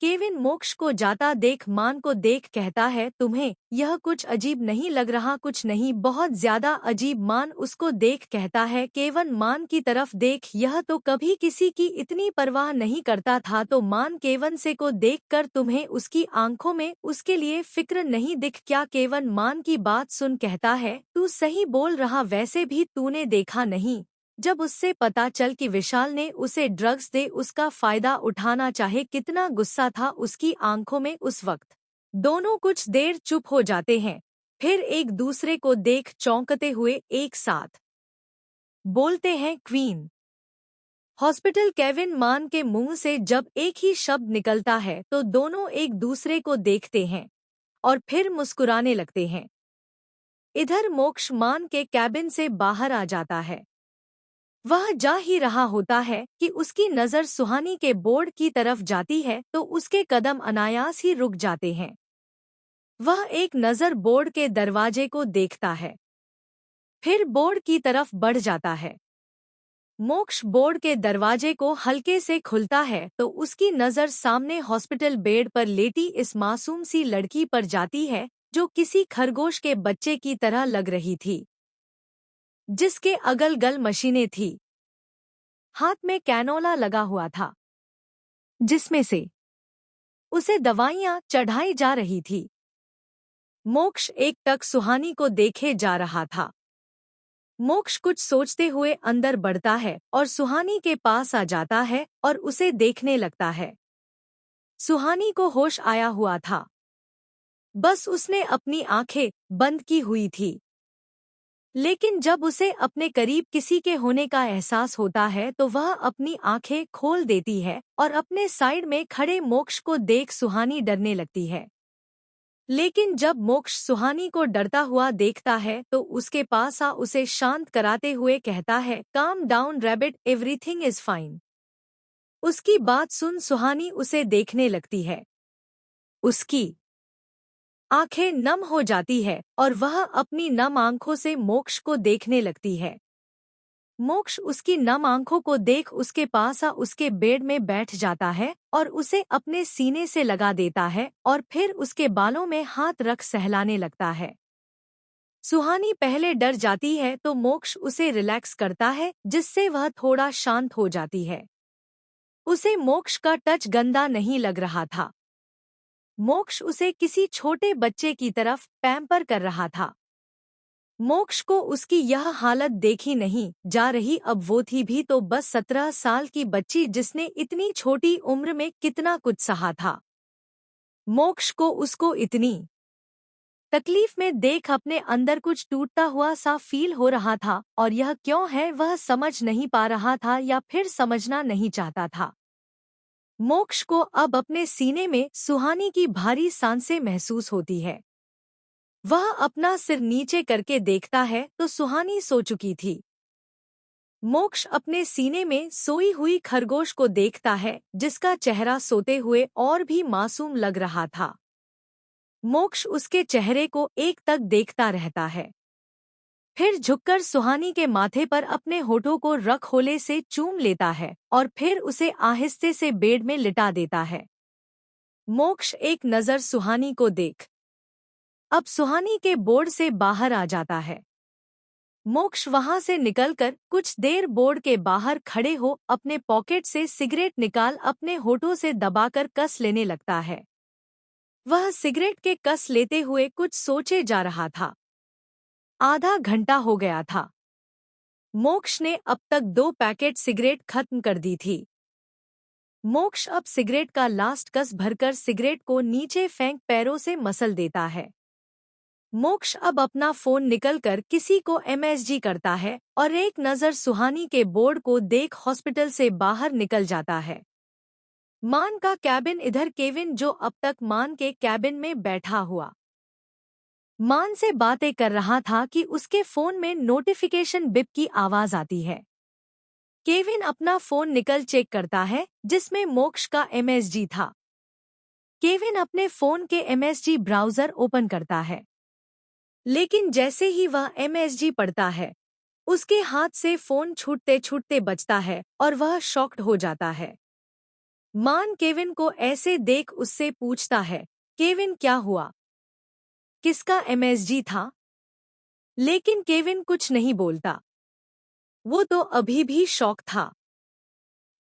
केविन मोक्ष को जाता देख मान को देख कहता है, तुम्हें यह कुछ अजीब नहीं लग रहा? कुछ नहीं, बहुत ज्यादा अजीब। मान उसको देख कहता है, केविन मान की तरफ देख, यह तो कभी किसी की इतनी परवाह नहीं करता था। तो मान केविन से को देखकर, तुम्हें उसकी आंखों में उसके लिए फिक्र नहीं दिख क्या? केविन मान की बात सुन कहता है, तू सही बोल रहा, वैसे भी तूने देखा नहीं, जब उससे पता चल कि विशाल ने उसे ड्रग्स दे उसका फायदा उठाना चाहे, कितना गुस्सा था उसकी आंखों में उस वक्त। दोनों कुछ देर चुप हो जाते हैं, फिर एक दूसरे को देख चौंकते हुए एक साथ बोलते हैं, क्वीन। हॉस्पिटल। केविन मान के मुंह से जब एक ही शब्द निकलता है तो दोनों एक दूसरे को देखते हैं और फिर मुस्कुराने लगते हैं। इधर मोक्ष मान के कैबिन से बाहर आ जाता है। वह जा ही रहा होता है कि उसकी नज़र सुहानी के बोर्ड की तरफ जाती है तो उसके कदम अनायास ही रुक जाते हैं। वह एक नज़र बोर्ड के दरवाजे को देखता है, फिर बोर्ड की तरफ बढ़ जाता है। मोक्ष बोर्ड के दरवाजे को हल्के से खुलता है तो उसकी नज़र सामने हॉस्पिटल बेड पर लेटी इस मासूम सी लड़की पर जाती है, जो किसी खरगोश के बच्चे की तरह लग रही थी, जिसके अगल-गल मशीनें थी। हाथ में कैनोला लगा हुआ था, जिसमें से उसे दवाइयां चढ़ाई जा रही थी। मोक्ष एक टक सुहानी को देखे जा रहा था। मोक्ष कुछ सोचते हुए अंदर बढ़ता है और सुहानी के पास आ जाता है और उसे देखने लगता है। सुहानी को होश आया हुआ था, बस उसने अपनी आंखें बंद की हुई थी। लेकिन जब उसे अपने करीब किसी के होने का एहसास होता है तो वह अपनी आंखें खोल देती है और अपने साइड में खड़े मोक्ष को देख सुहानी डरने लगती है। लेकिन जब मोक्ष सुहानी को डरता हुआ देखता है तो उसके पास आ उसे शांत कराते हुए कहता है, calm down rabbit, everything is fine. उसकी बात सुन सुहानी उसे देखने लगती है। उसकी आंखें नम हो जाती है और वह अपनी नम आंखों से मोक्ष को देखने लगती है। मोक्ष उसकी नम आंखों को देख उसके पास आ उसके बेड में बैठ जाता है और उसे अपने सीने से लगा देता है और फिर उसके बालों में हाथ रख सहलाने लगता है। सुहानी पहले डर जाती है तो मोक्ष उसे रिलैक्स करता है, जिससे वह थोड़ा शांत हो जाती है। उसे मोक्ष का टच गंदा नहीं लग रहा था। मोक्ष उसे किसी छोटे बच्चे की तरफ पैम्पर कर रहा था। मोक्ष को उसकी यह हालत देखी नहीं जा रही। अब वो थी भी तो बस 17 साल की बच्ची, जिसने इतनी छोटी उम्र में कितना कुछ सहा था। मोक्ष को उसको इतनी तकलीफ में देख अपने अंदर कुछ टूटता हुआ सा फील हो रहा था, और यह क्यों है वह समझ नहीं पा रहा था या फिर समझना नहीं चाहता था। मोक्ष को अब अपने सीने में सुहानी की भारी सांसें महसूस होती है। वह अपना सिर नीचे करके देखता है तो सुहानी सो चुकी थी। मोक्ष अपने सीने में सोई हुई खरगोश को देखता है, जिसका चेहरा सोते हुए और भी मासूम लग रहा था। मोक्ष उसके चेहरे को एक तक देखता रहता है, फिर झुककर सुहानी के माथे पर अपने होठों को रखोले से चूम लेता है और फिर उसे आहिस्ते से बेड में लिटा देता है। मोक्ष एक नज़र सुहानी को देख अब सुहानी के बोर्ड से बाहर आ जाता है। मोक्ष वहां से निकलकर कुछ देर बोर्ड के बाहर खड़े हो अपने पॉकेट से सिगरेट निकाल अपने होठों से दबाकर कस लेने लगता है। वह सिगरेट के कस लेते हुए कुछ सोचे जा रहा था। आधा घंटा हो गया था। मोक्ष ने अब तक 2 पैकेट सिगरेट खत्म कर दी थी। मोक्ष अब सिगरेट का लास्ट कस भरकर सिगरेट को नीचे फेंक पैरों से मसल देता है। मोक्ष अब अपना फोन निकलकर किसी को एमएसजी करता है और एक नज़र सुहानी के बोर्ड को देख हॉस्पिटल से बाहर निकल जाता है। मान का कैबिन। इधर केविन, जो अब तक मान के कैबिन में बैठा हुआ मान से बातें कर रहा था कि उसके फोन में नोटिफिकेशन बिप की आवाज आती है। केविन अपना फोन निकल चेक करता है, जिसमें मोक्ष का एमएसजी था। केविन अपने फोन के एमएसजी ब्राउजर ओपन करता है, लेकिन जैसे ही वह एमएसजी पढ़ता है, उसके हाथ से फोन छूटते छूटते बचता है और वह शॉक्ड हो जाता है। मान केविन को ऐसे देख उससे पूछता है, केविन क्या हुआ? किसका एमएसजी था? लेकिन केविन कुछ नहीं बोलता। वो तो अभी भी शॉक था।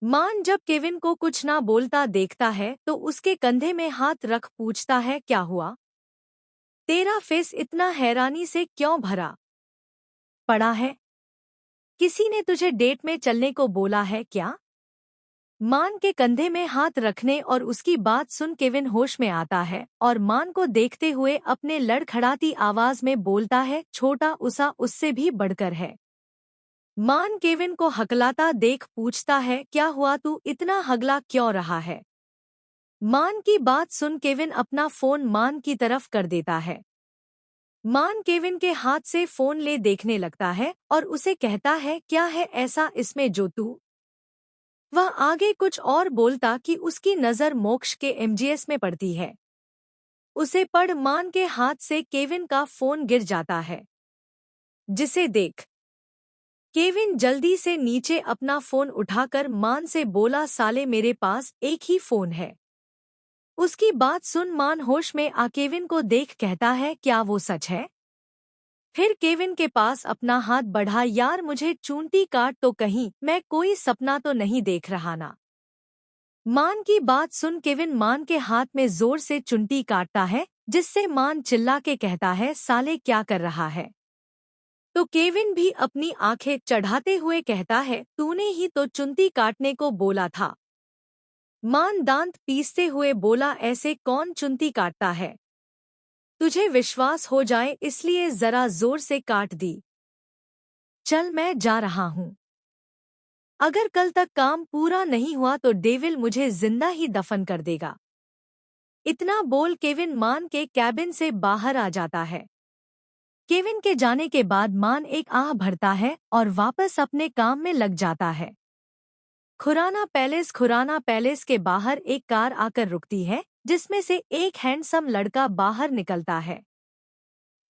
मान जब केविन को कुछ ना बोलता देखता है तो उसके कंधे में हाथ रख पूछता है, क्या हुआ? तेरा फेस इतना हैरानी से क्यों भरा पड़ा है? किसी ने तुझे डेट में चलने को बोला है क्या? मान के कंधे में हाथ रखने और उसकी बात सुन केविन होश में आता है और मान को देखते हुए अपने लड़खड़ाती आवाज में बोलता है, छोटा उसा उससे भी बढ़कर है। मान केविन को हकलाता देख पूछता है, क्या हुआ, तू इतना हगला क्यों रहा है? मान की बात सुन केविन अपना फोन मान की तरफ कर देता है। मान केविन के हाथ से फोन ले देखने लगता है और उसे कहता है, क्या है ऐसा इसमें जो तू? वह आगे कुछ और बोलता कि उसकी नज़र मोक्ष के एमजीएस में पड़ती है। उसे पढ़ मान के हाथ से केविन का फोन गिर जाता है, जिसे देख केविन जल्दी से नीचे अपना फोन उठाकर मान से बोला, साले मेरे पास एक ही फोन है। उसकी बात सुन मान होश में आ केविन को देख कहता है, क्या वो सच है? फिर केविन के पास अपना हाथ बढ़ा, यार मुझे चूंटी काट तो कहीं मैं कोई सपना तो नहीं देख रहा ना? मान की बात सुन केविन मान के हाथ में जोर से चुंटी काटता है, जिससे मान चिल्ला के कहता है, साले क्या कर रहा है? तो केविन भी अपनी आंखें चढ़ाते हुए कहता है, तूने ही तो चुंटी काटने को बोला था। मान दांत पीसते हुए बोला, ऐसे कौन चुंटी काटता है? तुझे विश्वास हो जाए इसलिए जरा जोर से काट दी। चल मैं जा रहा हूँ। अगर कल तक काम पूरा नहीं हुआ तो डेविल मुझे जिंदा ही दफन कर देगा। इतना बोल केविन मान के कैबिन से बाहर आ जाता है। केविन के जाने के बाद मान एक आह भरता है और वापस अपने काम में लग जाता है। खुराना पैलेस के बाहर एक कार आकर रुकती है, जिसमें से एक हैंडसम लड़का बाहर निकलता है,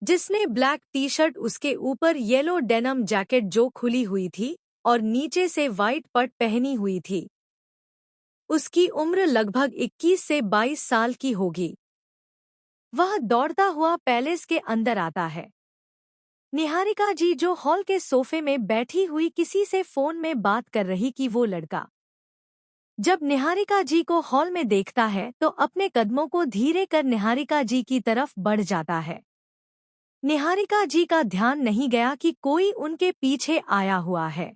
जिसने ब्लैक टी शर्ट, उसके ऊपर येलो डेनम जैकेट जो खुली हुई थी और नीचे से वाइट पट पहनी हुई थी। उसकी उम्र लगभग 21 से 22 साल की होगी। वह दौड़ता हुआ पैलेस के अंदर आता है। निहारिका जी जो हॉल के सोफे में बैठी हुई किसी से फोन में बात कर रही कि वो लड़का जब निहारिका जी को हॉल में देखता है तो अपने कदमों को धीरे कर निहारिका जी की तरफ बढ़ जाता है। निहारिका जी का ध्यान नहीं गया कि कोई उनके पीछे आया हुआ है।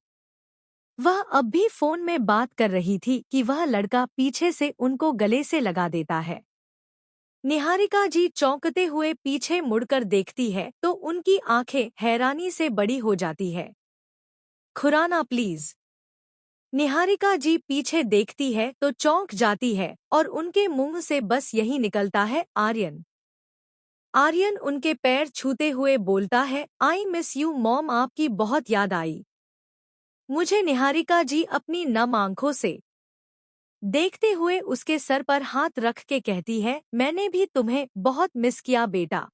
वह अब भी फोन में बात कर रही थी कि वह लड़का पीछे से उनको गले से लगा देता है। निहारिका जी चौंकते हुए पीछे मुड़कर देखती है तो उनकी आंखें हैरानी से बड़ी हो जाती है। खुराना प्लीज। निहारिका जी पीछे देखती है तो चौंक जाती है और उनके मुंह से बस यही निकलता है, आर्यन। आर्यन उनके पैर छूते हुए बोलता है, आई मिस यू मॉम, आपकी बहुत याद आई मुझे। निहारिका जी अपनी नम आंखों से देखते हुए उसके सर पर हाथ रख के कहती है, मैंने भी तुम्हें बहुत मिस किया बेटा।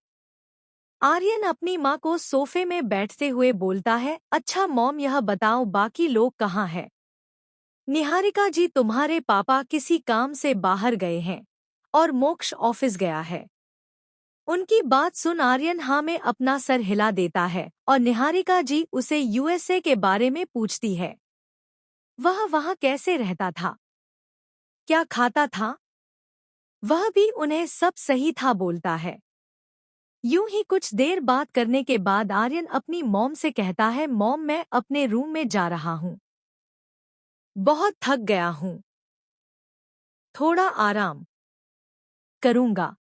आर्यन अपनी माँ को सोफे में बैठते हुए बोलता है, अच्छा मॉम यह बताओ बाकी लोग कहाँ हैं? निहारिका जी तुम्हारे पापा किसी काम से बाहर गए हैं और मोक्ष ऑफिस गया है। उनकी बात सुन आर्यन हाँ में अपना सर हिला देता है और निहारिका जी उसे यूएसए के बारे में पूछती है। वह वहाँ कैसे रहता था, क्या खाता था? वह भी उन्हें सब सही था बोलता है। यूं ही कुछ देर बात करने के बाद आर्यन अपनी मॉम से कहता है, मॉम मैं अपने रूम में जा रहा हूँ, बहुत थक गया हूँ, थोड़ा आराम करूँगा।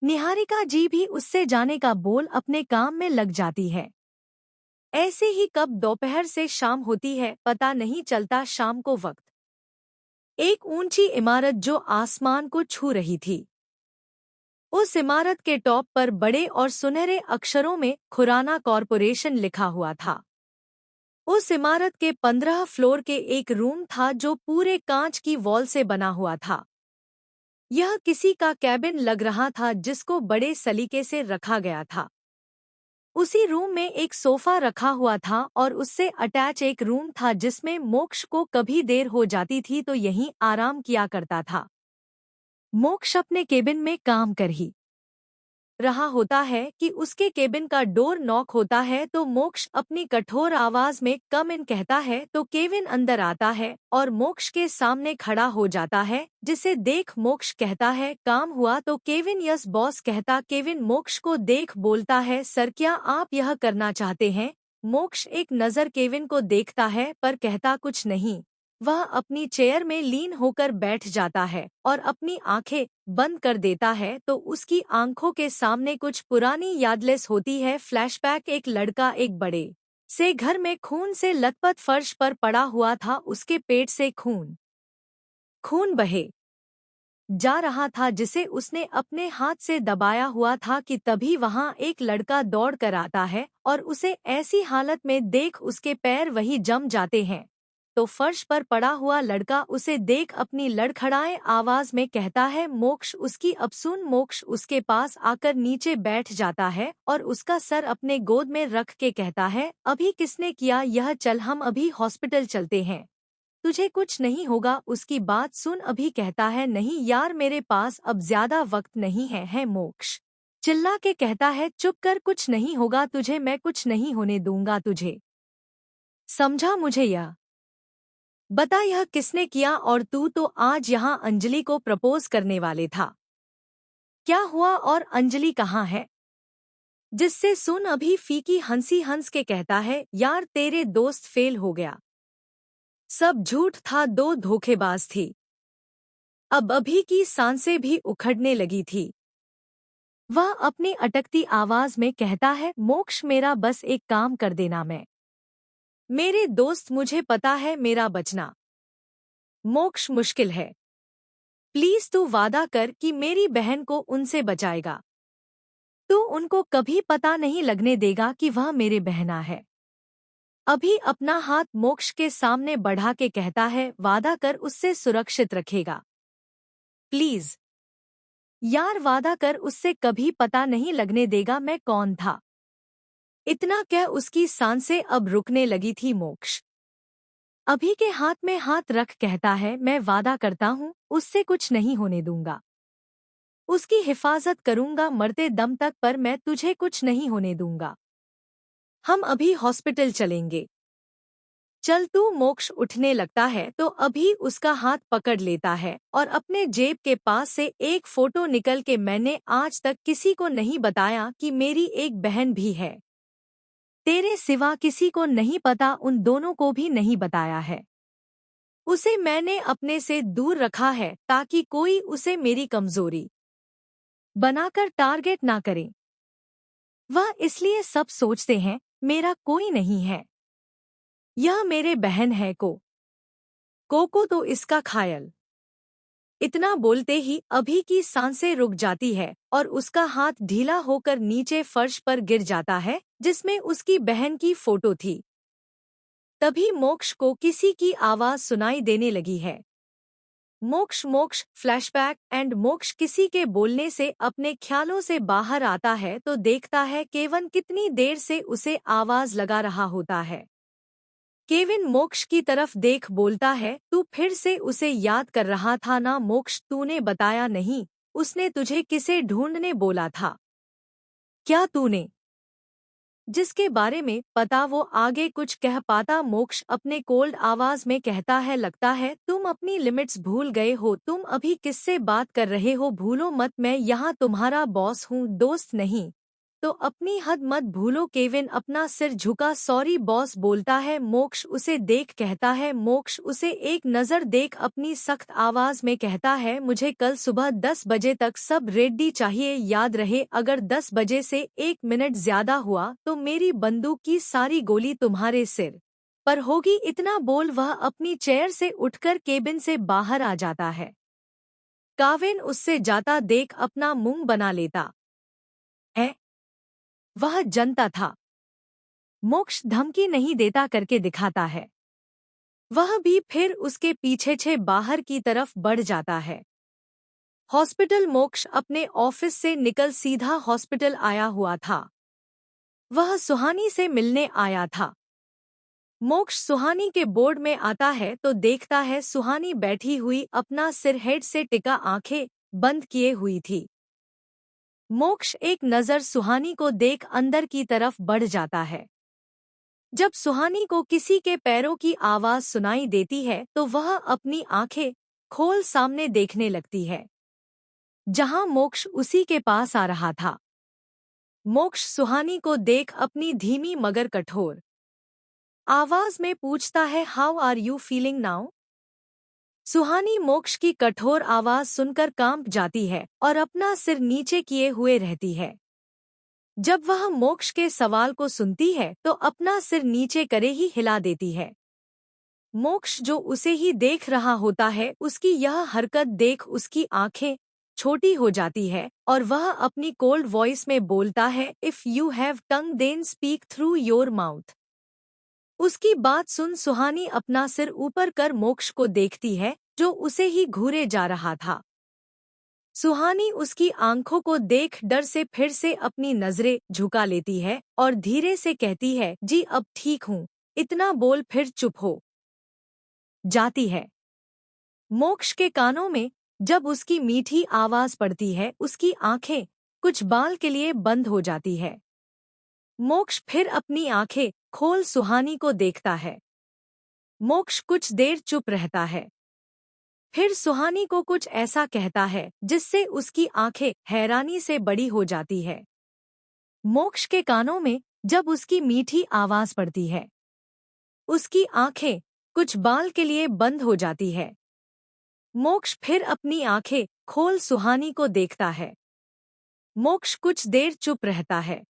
निहारिका जी भी उससे जाने का बोल अपने काम में लग जाती है। ऐसे ही कब दोपहर से शाम होती है पता नहीं चलता। शाम को वक्त एक ऊंची इमारत जो आसमान को छू रही थी, उस इमारत के टॉप पर बड़े और सुनहरे अक्षरों में खुराना कॉरपोरेशन लिखा हुआ था। उस इमारत के 15 फ्लोर के एक रूम था जो पूरे कांच की वॉल से बना हुआ था। यह किसी का कैबिन लग रहा था जिसको बड़े सलीके से रखा गया था। उसी रूम में एक सोफा रखा हुआ था और उससे अटैच एक रूम था जिसमें मोक्ष को कभी देर हो जाती थी तो यहीं आराम किया करता था। मोक्ष अपने केबिन में काम कर ही रहा होता है कि उसके केबिन का डोर नॉक होता है तो मोक्ष अपनी कठोर आवाज में कम इन कहता है तो केविन अंदर आता है और मोक्ष के सामने खड़ा हो जाता है, जिसे देख मोक्ष कहता है काम हुआ तो केविन यस बॉस कहता केविन मोक्ष को देख बोलता है सर क्या आप यह करना चाहते हैं। मोक्ष एक नज़र केविन को देखता है पर कहता कुछ नहीं। वह अपनी चेयर में लीन होकर बैठ जाता है और अपनी आंखें बंद कर देता है तो उसकी आंखों के सामने कुछ पुरानी यादलेस होती है। फ्लैशबैक एक लड़का एक बड़े से घर में खून से लथपथ फर्श पर पड़ा हुआ था, उसके पेट से खून खून बहे जा रहा था जिसे उसने अपने हाथ से दबाया हुआ था कि तभी वहां एक लड़का दौड़ कर आता है और उसे ऐसी हालत में देख उसके पैर वही जम जाते हैं। तो फर्श पर पड़ा हुआ लड़का उसे देख अपनी लड़खड़ाए आवाज में कहता है मोक्ष उसकी अफसून। मोक्ष उसके पास आकर नीचे बैठ जाता है और उसका सर अपने गोद में रख के कहता है अभी किसने किया यह, चल हम अभी हॉस्पिटल चलते हैं, तुझे कुछ नहीं होगा। उसकी बात सुन अभी कहता है नहीं यार मेरे पास अब ज्यादा वक्त नहीं है। मोक्ष चिल्ला के कहता है चुप कर, कुछ नहीं होगा तुझे, मैं कुछ नहीं होने दूंगा तुझे, समझा मुझे यह बता यह किसने किया और तू तो आज यहाँ अंजलि को प्रपोज करने वाले था, क्या हुआ और अंजलि कहाँ है। जिससे सुन अभी फीकी हंसी हंस के कहता है यार तेरे दोस्त फेल हो गया, सब झूठ था, दो धोखेबाज थी। अब अभी की सांसें भी उखड़ने लगी थी। वह अपनी अटकती आवाज में कहता है मोक्ष मेरा बस एक काम कर देना, मैं मेरे दोस्त मुझे पता है मेरा बचना मोक्ष मुश्किल है, प्लीज तू वादा कर कि मेरी बहन को उनसे बचाएगा, तू उनको कभी पता नहीं लगने देगा कि वह मेरे बहना है। अभी अपना हाथ मोक्ष के सामने बढ़ा के कहता है वादा कर उससे सुरक्षित रखेगा, प्लीज यार वादा कर उससे कभी पता नहीं लगने देगा मैं कौन था। इतना कह उसकी सांसें अब रुकने लगी थी। मोक्ष अभी के हाथ में हाथ रख कहता है मैं वादा करता हूँ उससे कुछ नहीं होने दूंगा, उसकी हिफाजत करूंगा मरते दम तक, पर मैं तुझे कुछ नहीं होने दूंगा। हम अभी हॉस्पिटल चलेंगे, चल तू। मोक्ष उठने लगता है तो अभी उसका हाथ पकड़ लेता है और अपने जेब के पास से एक फोटो निकल के मैंने आज तक किसी को नहीं बताया कि मेरी एक बहन भी है, तेरे सिवा किसी को नहीं पता, उन दोनों को भी नहीं बताया है। उसे मैंने अपने से दूर रखा है ताकि कोई उसे मेरी कमजोरी बनाकर टारगेट ना करे। वह इसलिए सब सोचते हैं मेरा कोई नहीं है, यह मेरे बहन है कोको तो इसका खायल। इतना बोलते ही अभी की सांसें रुक जाती है और उसका हाथ ढीला होकर नीचे फर्श पर गिर जाता है जिसमें उसकी बहन की फोटो थी। तभी मोक्ष को किसी की आवाज सुनाई देने लगी है। मोक्ष मोक्ष फ्लैशबैक एंड मोक्ष किसी के बोलने से अपने ख्यालों से बाहर आता है तो देखता है केवन कितनी देर से उसे आवाज लगा रहा होता है। केविन मोक्ष की तरफ देख बोलता है तू फिर से उसे याद कर रहा था ना। मोक्ष तूने बताया नहीं उसने तुझे किसे ढूंढने बोला था, क्या तूने जिसके बारे में पता वो आगे कुछ कह पाता। मोक्ष अपने कोल्ड आवाज में कहता है लगता है तुम अपनी लिमिट्स भूल गए हो, तुम अभी किससे बात कर रहे हो, भूलो मत मैं यहाँ तुम्हारा बॉस हूँ दोस्त नहीं, तो अपनी हद मत भूलो। केविन अपना सिर झुका सॉरी बॉस बोलता है। मोक्ष उसे देख कहता है मोक्ष उसे एक नज़र देख अपनी सख्त आवाज में कहता है मुझे कल सुबह 10 बजे तक सब रेडी चाहिए, याद रहे अगर 10 बजे से 1 मिनट ज्यादा हुआ तो मेरी बंदूक की सारी गोली तुम्हारे सिर पर होगी। इतना बोल वह अपनी चेयर से उठकर केबिन से बाहर आ जाता है। काविन उससे जाता देख अपना मुंह बना लेता है, वह जनता था। मोक्ष धमकी नहीं देता करके दिखाता है। वह भी फिर उसके पीछे छे बाहर की तरफ बढ़ जाता है। हॉस्पिटल मोक्ष अपने ऑफिस से निकल सीधा हॉस्पिटल आया हुआ था। वह सुहानी से मिलने आया था। मोक्ष सुहानी के बोर्ड में आता है तो देखता है सुहानी बैठी हुई अपना सिर हेड से टिका आंखें बंद किए हुई थी। मोक्ष एक नज़र सुहानी को देख अंदर की तरफ बढ़ जाता है। जब सुहानी को किसी के पैरों की आवाज सुनाई देती है तो वह अपनी आंखें खोल सामने देखने लगती है, जहां मोक्ष उसी के पास आ रहा था। मोक्ष सुहानी को देख अपनी धीमी मगर कठोर आवाज में पूछता है, how are you feeling now? Suhani Moksh की कठोर आवाज सुनकर कांप जाती है और अपना सिर नीचे किए हुए रहती है। जब वह मोक्ष के सवाल को सुनती है तो अपना सिर नीचे करे ही हिला देती है। मोक्ष जो उसे ही देख रहा होता है, उसकी यह हरकत देख उसकी आंखें छोटी हो जाती है और वह अपनी कोल्ड वॉइस में बोलता है, if you have tongue then speak through your mouth. उसकी बात सुन सुहानी अपना सिर ऊपर कर मोक्ष को देखती है, जो उसे ही घूरे जा रहा था। सुहानी उसकी आंखों को देख डर से फिर से अपनी नजरें झुका लेती है और धीरे से कहती है, जी अब ठीक हूँ, इतना बोल फिर चुप हो जाती है। मोक्ष के कानों में जब उसकी मीठी आवाज पड़ती है, उसकी आंखें कुछ बाल के लिए बंद हो जाती है। मोक्ष फिर अपनी आंखें खोल सुहानी को देखता है। मोक्ष कुछ देर चुप रहता है, फिर सुहानी को कुछ ऐसा कहता है जिससे उसकी आंखें हैरानी से बड़ी हो जाती है। मोक्ष के कानों में जब उसकी मीठी आवाज पड़ती है, उसकी आंखें कुछ बाल के लिए बंद हो जाती है। मोक्ष फिर अपनी आंखें खोल सुहानी को देखता है। मोक्ष कुछ देर चुप रहता है,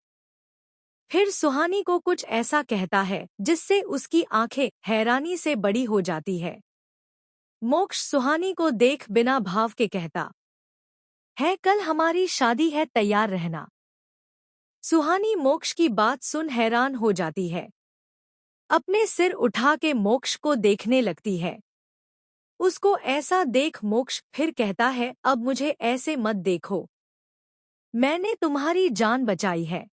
फिर सुहानी को कुछ ऐसा कहता है जिससे उसकी आंखें हैरानी से बड़ी हो जाती है। मोक्ष सुहानी को देख बिना भाव के कहता है, कल हमारी शादी है, तैयार रहना। सुहानी मोक्ष की बात सुन हैरान हो जाती है। अपने सिर उठा के मोक्ष को देखने लगती है। उसको ऐसा देख मोक्ष फिर कहता है, अब मुझे ऐसे मत देखो, मैंने तुम्हारी जान बचाई है,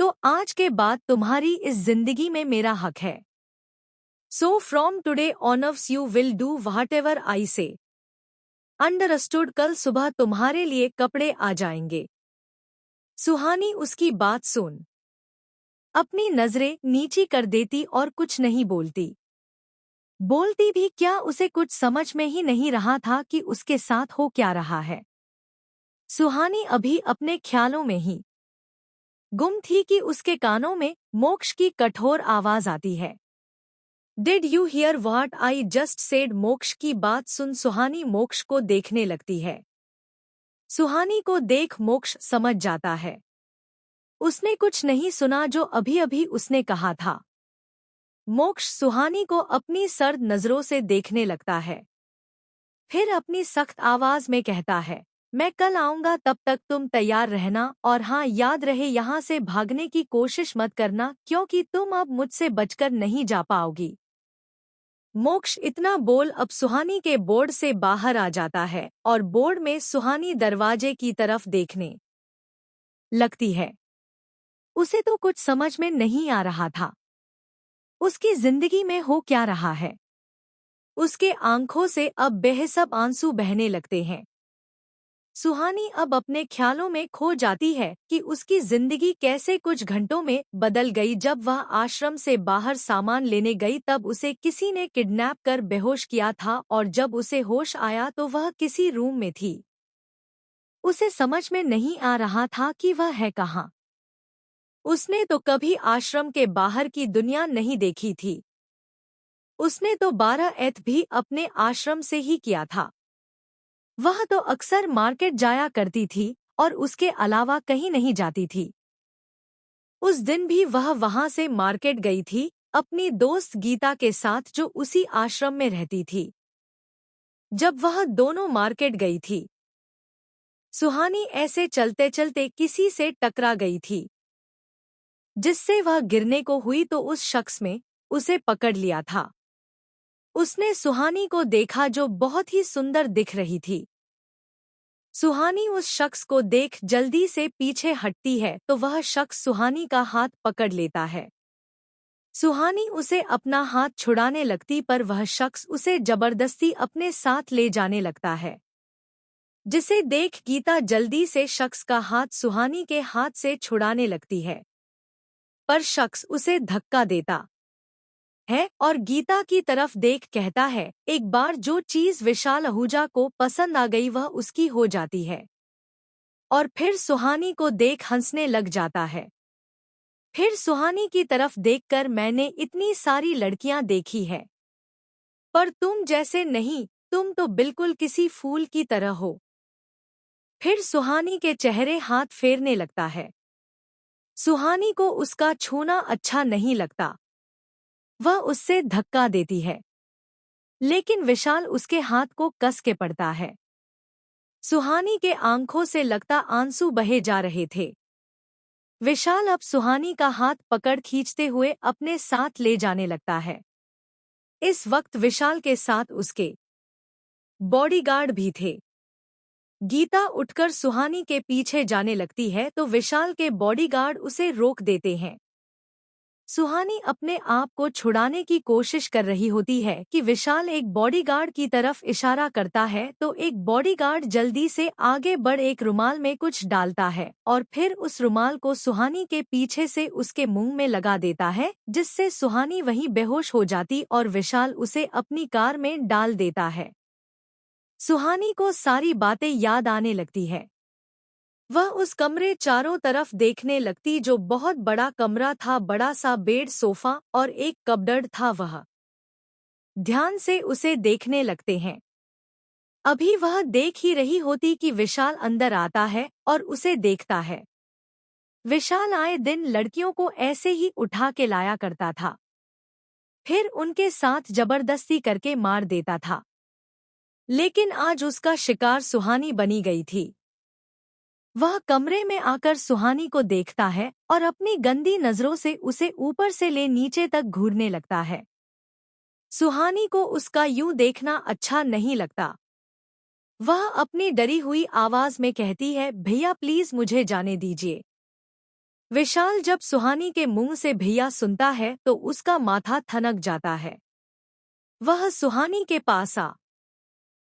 तो आज के बाद तुम्हारी इस जिंदगी में मेरा हक है। So from today onwards you will do whatever I से। अंडरस्टूड? कल सुबह तुम्हारे लिए कपड़े आ जाएंगे। सुहानी उसकी बात सुन अपनी नजरें नीची कर देती और कुछ नहीं बोलती। बोलती भी क्या, उसे कुछ समझ में ही नहीं रहा था कि उसके साथ हो क्या रहा है। सुहानी अभी अपने ख्यालों में ही गुम थी कि उसके कानों में मोक्ष की कठोर आवाज आती है। Did you here what I just said? मोक्ष की बात सुन सुहानी मोक्ष को देखने लगती है। सुहानी को देख मोक्ष समझ जाता है, उसने कुछ नहीं सुना जो अभी अभी उसने कहा था। मोक्ष सुहानी को अपनी सर्द नजरों से देखने लगता है, फिर अपनी सख्त आवाज में कहता है, मैं कल आऊंगा, तब तक तुम तैयार रहना, और हाँ याद रहे यहाँ से भागने की कोशिश मत करना, क्योंकि तुम अब मुझसे बचकर नहीं जा पाओगी। मोक्ष इतना बोल अब सुहानी के बोर्ड से बाहर आ जाता है और बोर्ड में सुहानी दरवाजे की तरफ देखने लगती है। उसे तो कुछ समझ में नहीं आ रहा था, उसकी जिंदगी में हो क्या रहा है। उसके आंखों से अब बेहिसाब आंसू बहने लगते हैं। सुहानी अब अपने ख्यालों में खो जाती है कि उसकी जिंदगी कैसे कुछ घंटों में बदल गई। जब वह आश्रम से बाहर सामान लेने गई तब उसे किसी ने किडनैप कर बेहोश किया था, और जब उसे होश आया तो वह किसी रूम में थी। उसे समझ में नहीं आ रहा था कि वह है कहाँ। उसने तो कभी आश्रम के बाहर की दुनिया नहीं देखी थी। उसने तो 12th भी अपने आश्रम से ही किया था। वह तो अक्सर मार्केट जाया करती थी और उसके अलावा कहीं नहीं जाती थी। उस दिन भी वह वहां से मार्केट गई थी अपनी दोस्त गीता के साथ, जो उसी आश्रम में रहती थी। जब वह दोनों मार्केट गई थी, सुहानी ऐसे चलते चलते किसी से टकरा गई थी, जिससे वह गिरने को हुई तो उस शख्स में उसे पकड़ लिया था। उसने सुहानी को देखा जो बहुत ही सुंदर दिख रही थी। सुहानी उस शख्स को देख जल्दी से पीछे हटती है तो वह शख्स सुहानी का हाथ पकड़ लेता है। सुहानी उसे अपना हाथ छुड़ाने लगती पर वह शख्स उसे जबरदस्ती अपने साथ ले जाने लगता है, जिसे देख गीता जल्दी से शख्स का हाथ सुहानी के हाथ से छुड़ाने लगती है, पर शख्स उसे धक्का देता है और गीता की तरफ देख कहता है, एक बार जो चीज विशाल आहूजा को पसंद आ गई वह उसकी हो जाती है। और फिर सुहानी को देख हंसने लग जाता है। फिर सुहानी की तरफ देखकर, मैंने इतनी सारी लड़कियां देखी है, पर तुम जैसे नहीं, तुम तो बिल्कुल किसी फूल की तरह हो। फिर सुहानी के चेहरे हाथ फेरने लगता है। सुहानी को उसका छूना अच्छा नहीं लगता। वह उससे धक्का देती है, लेकिन विशाल उसके हाथ को कस के पड़ता है। सुहानी के आंखों से लगता आंसू बहे जा रहे थे। विशाल अब सुहानी का हाथ पकड़ खींचते हुए अपने साथ ले जाने लगता है। इस वक्त विशाल के साथ उसके बॉडीगार्ड भी थे। गीता उठकर सुहानी के पीछे जाने लगती है तो विशाल के बॉडीगार्ड उसे रोक देते हैं। सुहानी अपने आप को छुड़ाने की कोशिश कर रही होती है कि विशाल एक बॉडीगार्ड की तरफ इशारा करता है तो एक बॉडीगार्ड जल्दी से आगे बढ़ एक रुमाल में कुछ डालता है और फिर उस रुमाल को सुहानी के पीछे से उसके मुंह में लगा देता है, जिससे सुहानी वहीं बेहोश हो जाती और विशाल उसे अपनी कार में डाल देता है। सुहानी को सारी बातें याद आने लगती है। वह उस कमरे चारों तरफ देखने लगती जो बहुत बड़ा कमरा था, बड़ा सा बेड, सोफा और एक कबर्ड था। वह ध्यान से उसे देखने लगते हैं। अभी वह देख ही रही होती कि विशाल अंदर आता है और उसे देखता है। विशाल आए दिन लड़कियों को ऐसे ही उठा के लाया करता था, फिर उनके साथ जबरदस्ती करके मार देता था, लेकिन आज उसका शिकार सुहानी बनी गई थी। वह कमरे में आकर सुहानी को देखता है और अपनी गंदी नजरों से उसे ऊपर से ले नीचे तक घूरने लगता है। सुहानी को उसका यूं देखना अच्छा नहीं लगता। वह अपनी डरी हुई आवाज में कहती है, भैया प्लीज मुझे जाने दीजिए। विशाल जब सुहानी के मुंह से भैया सुनता है तो उसका माथा ठनक जाता है। वह सुहानी के पास आ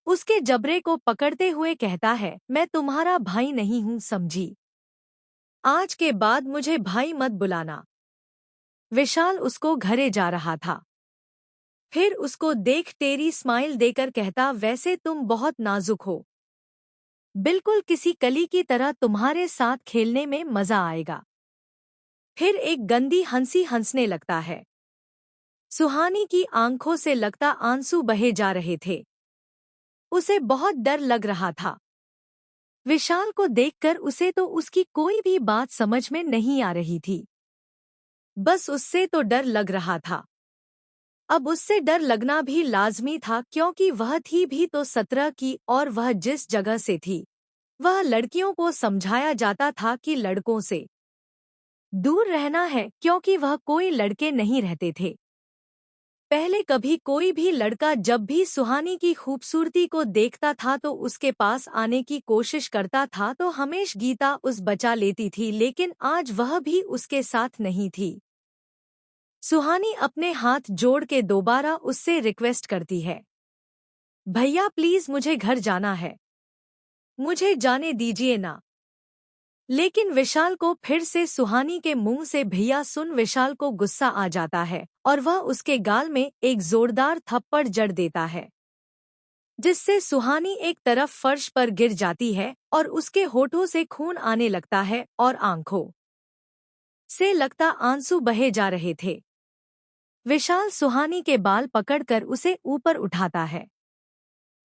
उसके जबड़े को पकड़ते हुए कहता है, मैं तुम्हारा भाई नहीं हूं, समझी? आज के बाद मुझे भाई मत बुलाना। विशाल उसको घरे जा रहा था, फिर उसको देख टेरी स्माइल देकर कहता, वैसे तुम बहुत नाजुक हो, बिल्कुल किसी कली की तरह, तुम्हारे साथ खेलने में मजा आएगा। फिर एक गंदी हंसी हंसने लगता है। सुहानी की आंखों से लगता आंसू बहे जा रहे थे। उसे बहुत डर लग रहा था। विशाल को देखकर उसे तो उसकी कोई भी बात समझ में नहीं आ रही थी। बस उससे तो डर लग रहा था। अब उससे डर लगना भी लाजमी था, क्योंकि वह थी भी तो 17 की और वह जिस जगह से थी वह लड़कियों को समझाया जाता था कि लड़कों से दूर रहना है, क्योंकि वह कोई लड़के नहीं रहते थे। पहले कभी कोई भी लड़का जब भी सुहानी की खूबसूरती को देखता था तो उसके पास आने की कोशिश करता था तो हमेशा गीता उस बचा लेती थी, लेकिन आज वह भी उसके साथ नहीं थी। सुहानी अपने हाथ जोड़ के दोबारा उससे रिक्वेस्ट करती है, भैया प्लीज मुझे घर जाना है, मुझे जाने दीजिए ना। लेकिन विशाल को फिर से सुहानी के मुंह से भैया सुन विशाल को गुस्सा आ जाता है और वह उसके गाल में एक जोरदार थप्पड़ जड़ देता है, जिससे सुहानी एक तरफ फर्श पर गिर जाती है और उसके होठों से खून आने लगता है और आंखों से लगता आंसू बहे जा रहे थे। विशाल सुहानी के बाल पकड़कर उसे ऊपर उठाता है।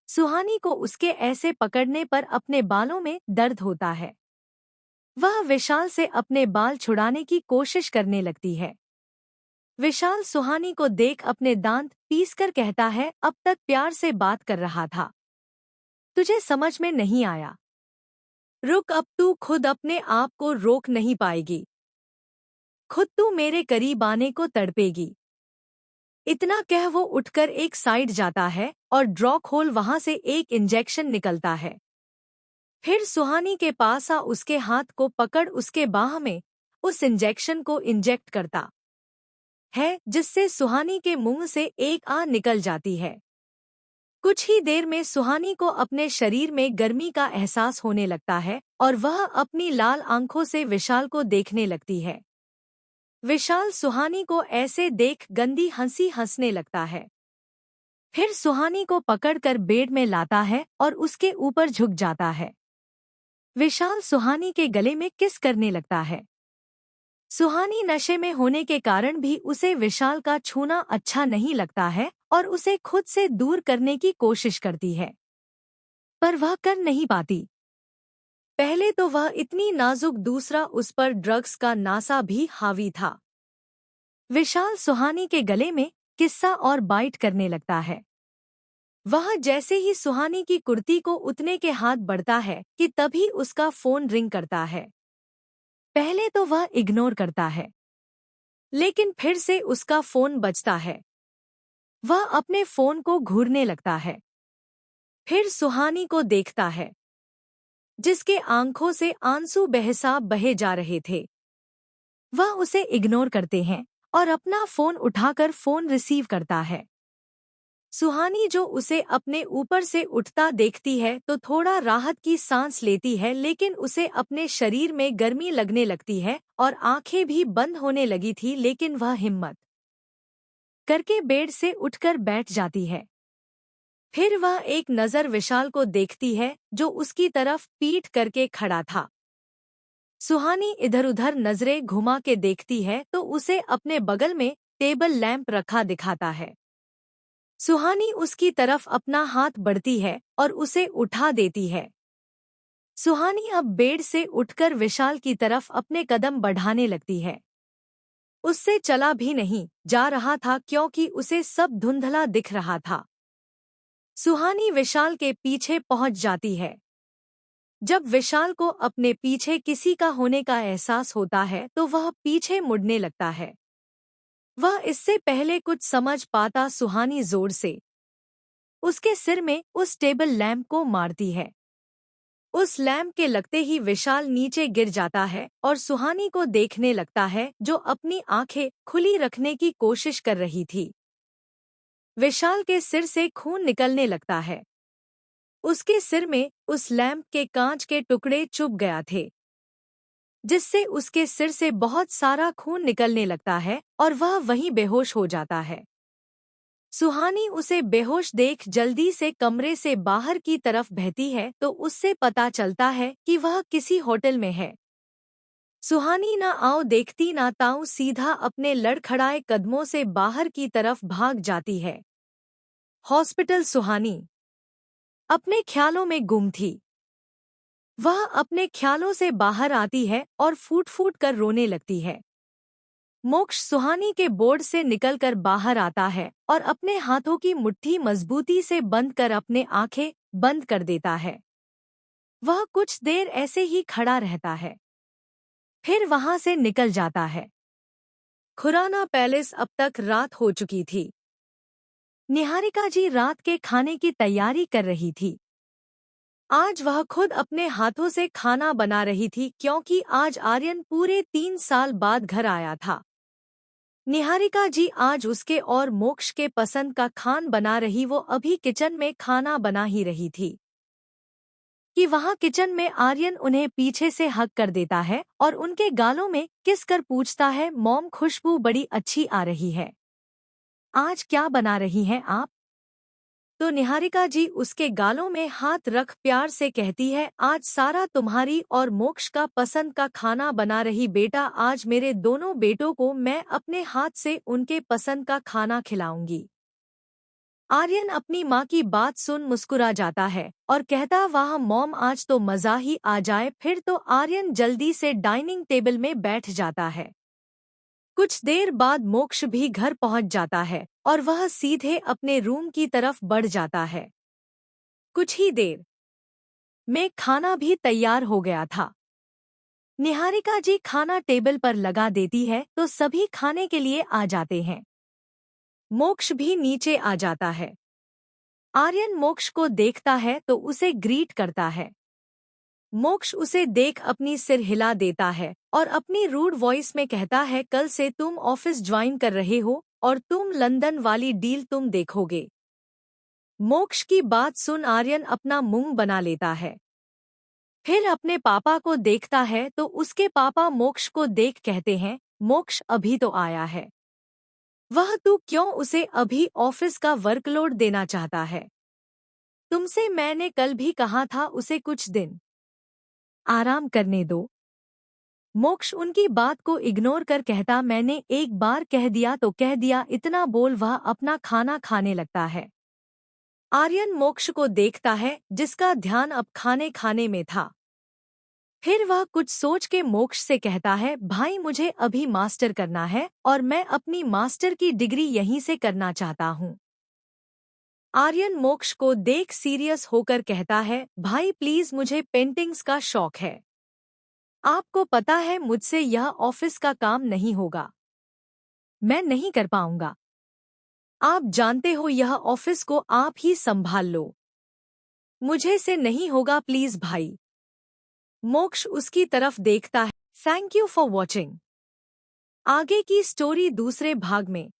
सुहानी को उसके ऐसे पकड़ने पर अपने बालों में दर्द होता है। वह विशाल से अपने बाल छुड़ाने की कोशिश करने लगती है। विशाल सुहानी को देख अपने दांत पीसकर कहता है, अब तक प्यार से बात कर रहा था, तुझे समझ में नहीं आया? रुक, अब तू खुद अपने आप को रोक नहीं पाएगी, खुद तू मेरे करीब आने को तड़पेगी। इतना कह वो उठकर एक साइड जाता है और ड्रॉक होल वहां से एक इंजेक्शन निकलता है। फिर सुहानी के पास आ उसके हाथ को पकड़ उसके बाह में उस इंजेक्शन को इंजेक्ट करता है, जिससे सुहानी के मुंह से एक आ निकल जाती है। कुछ ही देर में सुहानी को अपने शरीर में गर्मी का एहसास होने लगता है और वह अपनी लाल आंखों से विशाल को देखने लगती है। विशाल सुहानी को ऐसे देख गंदी हंसी हंसने लगता है। फिर सुहानी को पकड़कर बेड में लाता है और उसके ऊपर झुक जाता है। विशाल सुहानी के गले में किस करने लगता है। सुहानी नशे में होने के कारण भी उसे विशाल का छूना अच्छा नहीं लगता है और उसे खुद से दूर करने की कोशिश करती है, पर वह कर नहीं पाती। पहले तो वह इतनी नाजुक, दूसरा उस पर ड्रग्स का नासा भी हावी था। विशाल सुहानी के गले में किस्सा और बाइट करने लगता है। वह जैसे ही सुहानी की कुर्ती को उतने के हाथ बढ़ता है कि तभी उसका फोन रिंग करता है। पहले तो वह इग्नोर करता है, लेकिन फिर से उसका फोन बजता है। वह अपने फोन को घूरने लगता है। फिर सुहानी को देखता है, जिसके आंखों से आंसू बेहिसाब बहे जा रहे थे। वह उसे इग्नोर करते हैं और अपना फोन उठाकर फोन रिसीव करता है। सुहानी जो उसे अपने ऊपर से उठता देखती है तो थोड़ा राहत की सांस लेती है, लेकिन उसे अपने शरीर में गर्मी लगने लगती है और आंखें भी बंद होने लगी थी, लेकिन वह हिम्मत करके बेड से उठकर बैठ जाती है। फिर वह एक नज़र विशाल को देखती है, जो उसकी तरफ पीठ करके खड़ा था। सुहानी इधर-उधर नजरें घुमा के देखती है तो उसे अपने बगल में टेबल लैंप रखा दिखाता है। सुहानी उसकी तरफ अपना हाथ बढ़ती है और उसे उठा देती है। सुहानी अब बेड से उठकर विशाल की तरफ अपने कदम बढ़ाने लगती है। उससे चला भी नहीं जा रहा था क्योंकि उसे सब धुंधला दिख रहा था। सुहानी विशाल के पीछे पहुंच जाती है। जब विशाल को अपने पीछे किसी का होने का एहसास होता है तो वह पीछे मुड़ने लगता है। वह इससे पहले कुछ समझ पाता, सुहानी जोर से उसके सिर में उस टेबल लैंप को मारती है। उस लैंप के लगते ही विशाल नीचे गिर जाता है और सुहानी को देखने लगता है, जो अपनी आंखें खुली रखने की कोशिश कर रही थी। विशाल के सिर से खून निकलने लगता है। उसके सिर में उस लैंप के कांच के टुकड़े चुभ गया थे, जिससे उसके सिर से बहुत सारा खून निकलने लगता है और वह वहीं बेहोश हो जाता है। सुहानी उसे बेहोश देख जल्दी से कमरे से बाहर की तरफ बहती है तो उससे पता चलता है कि वह किसी होटल में है। सुहानी ना आओ देखती ना ताऊ सीधा अपने लड़खड़ाए कदमों से बाहर की तरफ भाग जाती है। हॉस्पिटल सुहानी अपने ख्यालों में गुम थी। वह अपने ख्यालों से बाहर आती है और फूट फूट कर रोने लगती है। मोक्ष सुहानी के बोर्ड से निकलकर बाहर आता है और अपने हाथों की मुट्ठी मजबूती से बंद कर अपने आंखें बंद कर देता है। वह कुछ देर ऐसे ही खड़ा रहता है, फिर वहां से निकल जाता है। खुराना पैलेस अब तक रात हो चुकी थी। निहारिका जी रात के खाने की तैयारी कर रही थी। आज वह खुद अपने हाथों से खाना बना रही थी क्योंकि आज आर्यन पूरे 3 साल बाद घर आया था। निहारिका जी आज उसके और मोक्ष के पसंद का खान बना रही। वो अभी किचन में खाना बना ही रही थी कि वहां किचन में आर्यन उन्हें पीछे से हग कर देता है और उनके गालों में किस कर पूछता है, मॉम खुशबू बड़ी अच्छी आ रही है, आज क्या बना रही हैं आप? तो निहारिका जी उसके गालों में हाथ रख प्यार से कहती है, आज सारा तुम्हारी और मोक्ष का पसंद का खाना बना रही बेटा। आज मेरे दोनों बेटों को मैं अपने हाथ से उनके पसंद का खाना खिलाऊंगी। आर्यन अपनी माँ की बात सुन मुस्कुरा जाता है और कहता, वाह मॉम आज तो मज़ा ही आ जाए। फिर तो आर्यन जल्दी से डाइनिंग टेबल में बैठ जाता है। कुछ देर बाद मोक्ष भी घर पहुंच जाता है और वह सीधे अपने रूम की तरफ बढ़ जाता है। कुछ ही देर में खाना भी तैयार हो गया था। निहारिका जी खाना टेबल पर लगा देती है तो सभी खाने के लिए आ जाते हैं। मोक्ष भी नीचे आ जाता है। आर्यन मोक्ष को देखता है तो उसे ग्रीट करता है। मोक्ष उसे देख अपनी सिर हिला देता है और अपनी रूड वॉइस में कहता है, कल से तुम ऑफिस ज्वाइन कर रहे हो और तुम लंदन वाली डील तुम देखोगे। मोक्ष की बात सुन आर्यन अपना मुंह बना लेता है। फिर अपने पापा को देखता है तो उसके पापा मोक्ष को देख कहते हैं, मोक्ष अभी तो आया है, वह तू क्यों उसे अभी ऑफिस का वर्कलोड देना चाहता है? तुमसे मैंने कल भी कहा था उसे कुछ दिन आराम करने दो। मोक्ष उनकी बात को इग्नोर कर कहता, मैंने एक बार कह दिया तो कह दिया। इतना बोल वह अपना खाना खाने लगता है। आर्यन मोक्ष को देखता है जिसका ध्यान अब खाने खाने में था। फिर वह कुछ सोच के मोक्ष से कहता है, भाई मुझे अभी मास्टर करना है और मैं अपनी मास्टर की डिग्री यहीं से करना चाहता हूँ। आर्यन मोक्ष को देख सीरियस होकर कहता है, भाई प्लीज मुझे पेंटिंग्स का शौक है। आपको पता है मुझसे यह ऑफिस का काम नहीं होगा, मैं नहीं कर पाऊंगा। आप जानते हो यह ऑफिस को आप ही संभाल लो, मुझे से नहीं होगा प्लीज भाई। मोक्ष उसकी तरफ देखता है। Thank you for watching. आगे की स्टोरी दूसरे भाग में।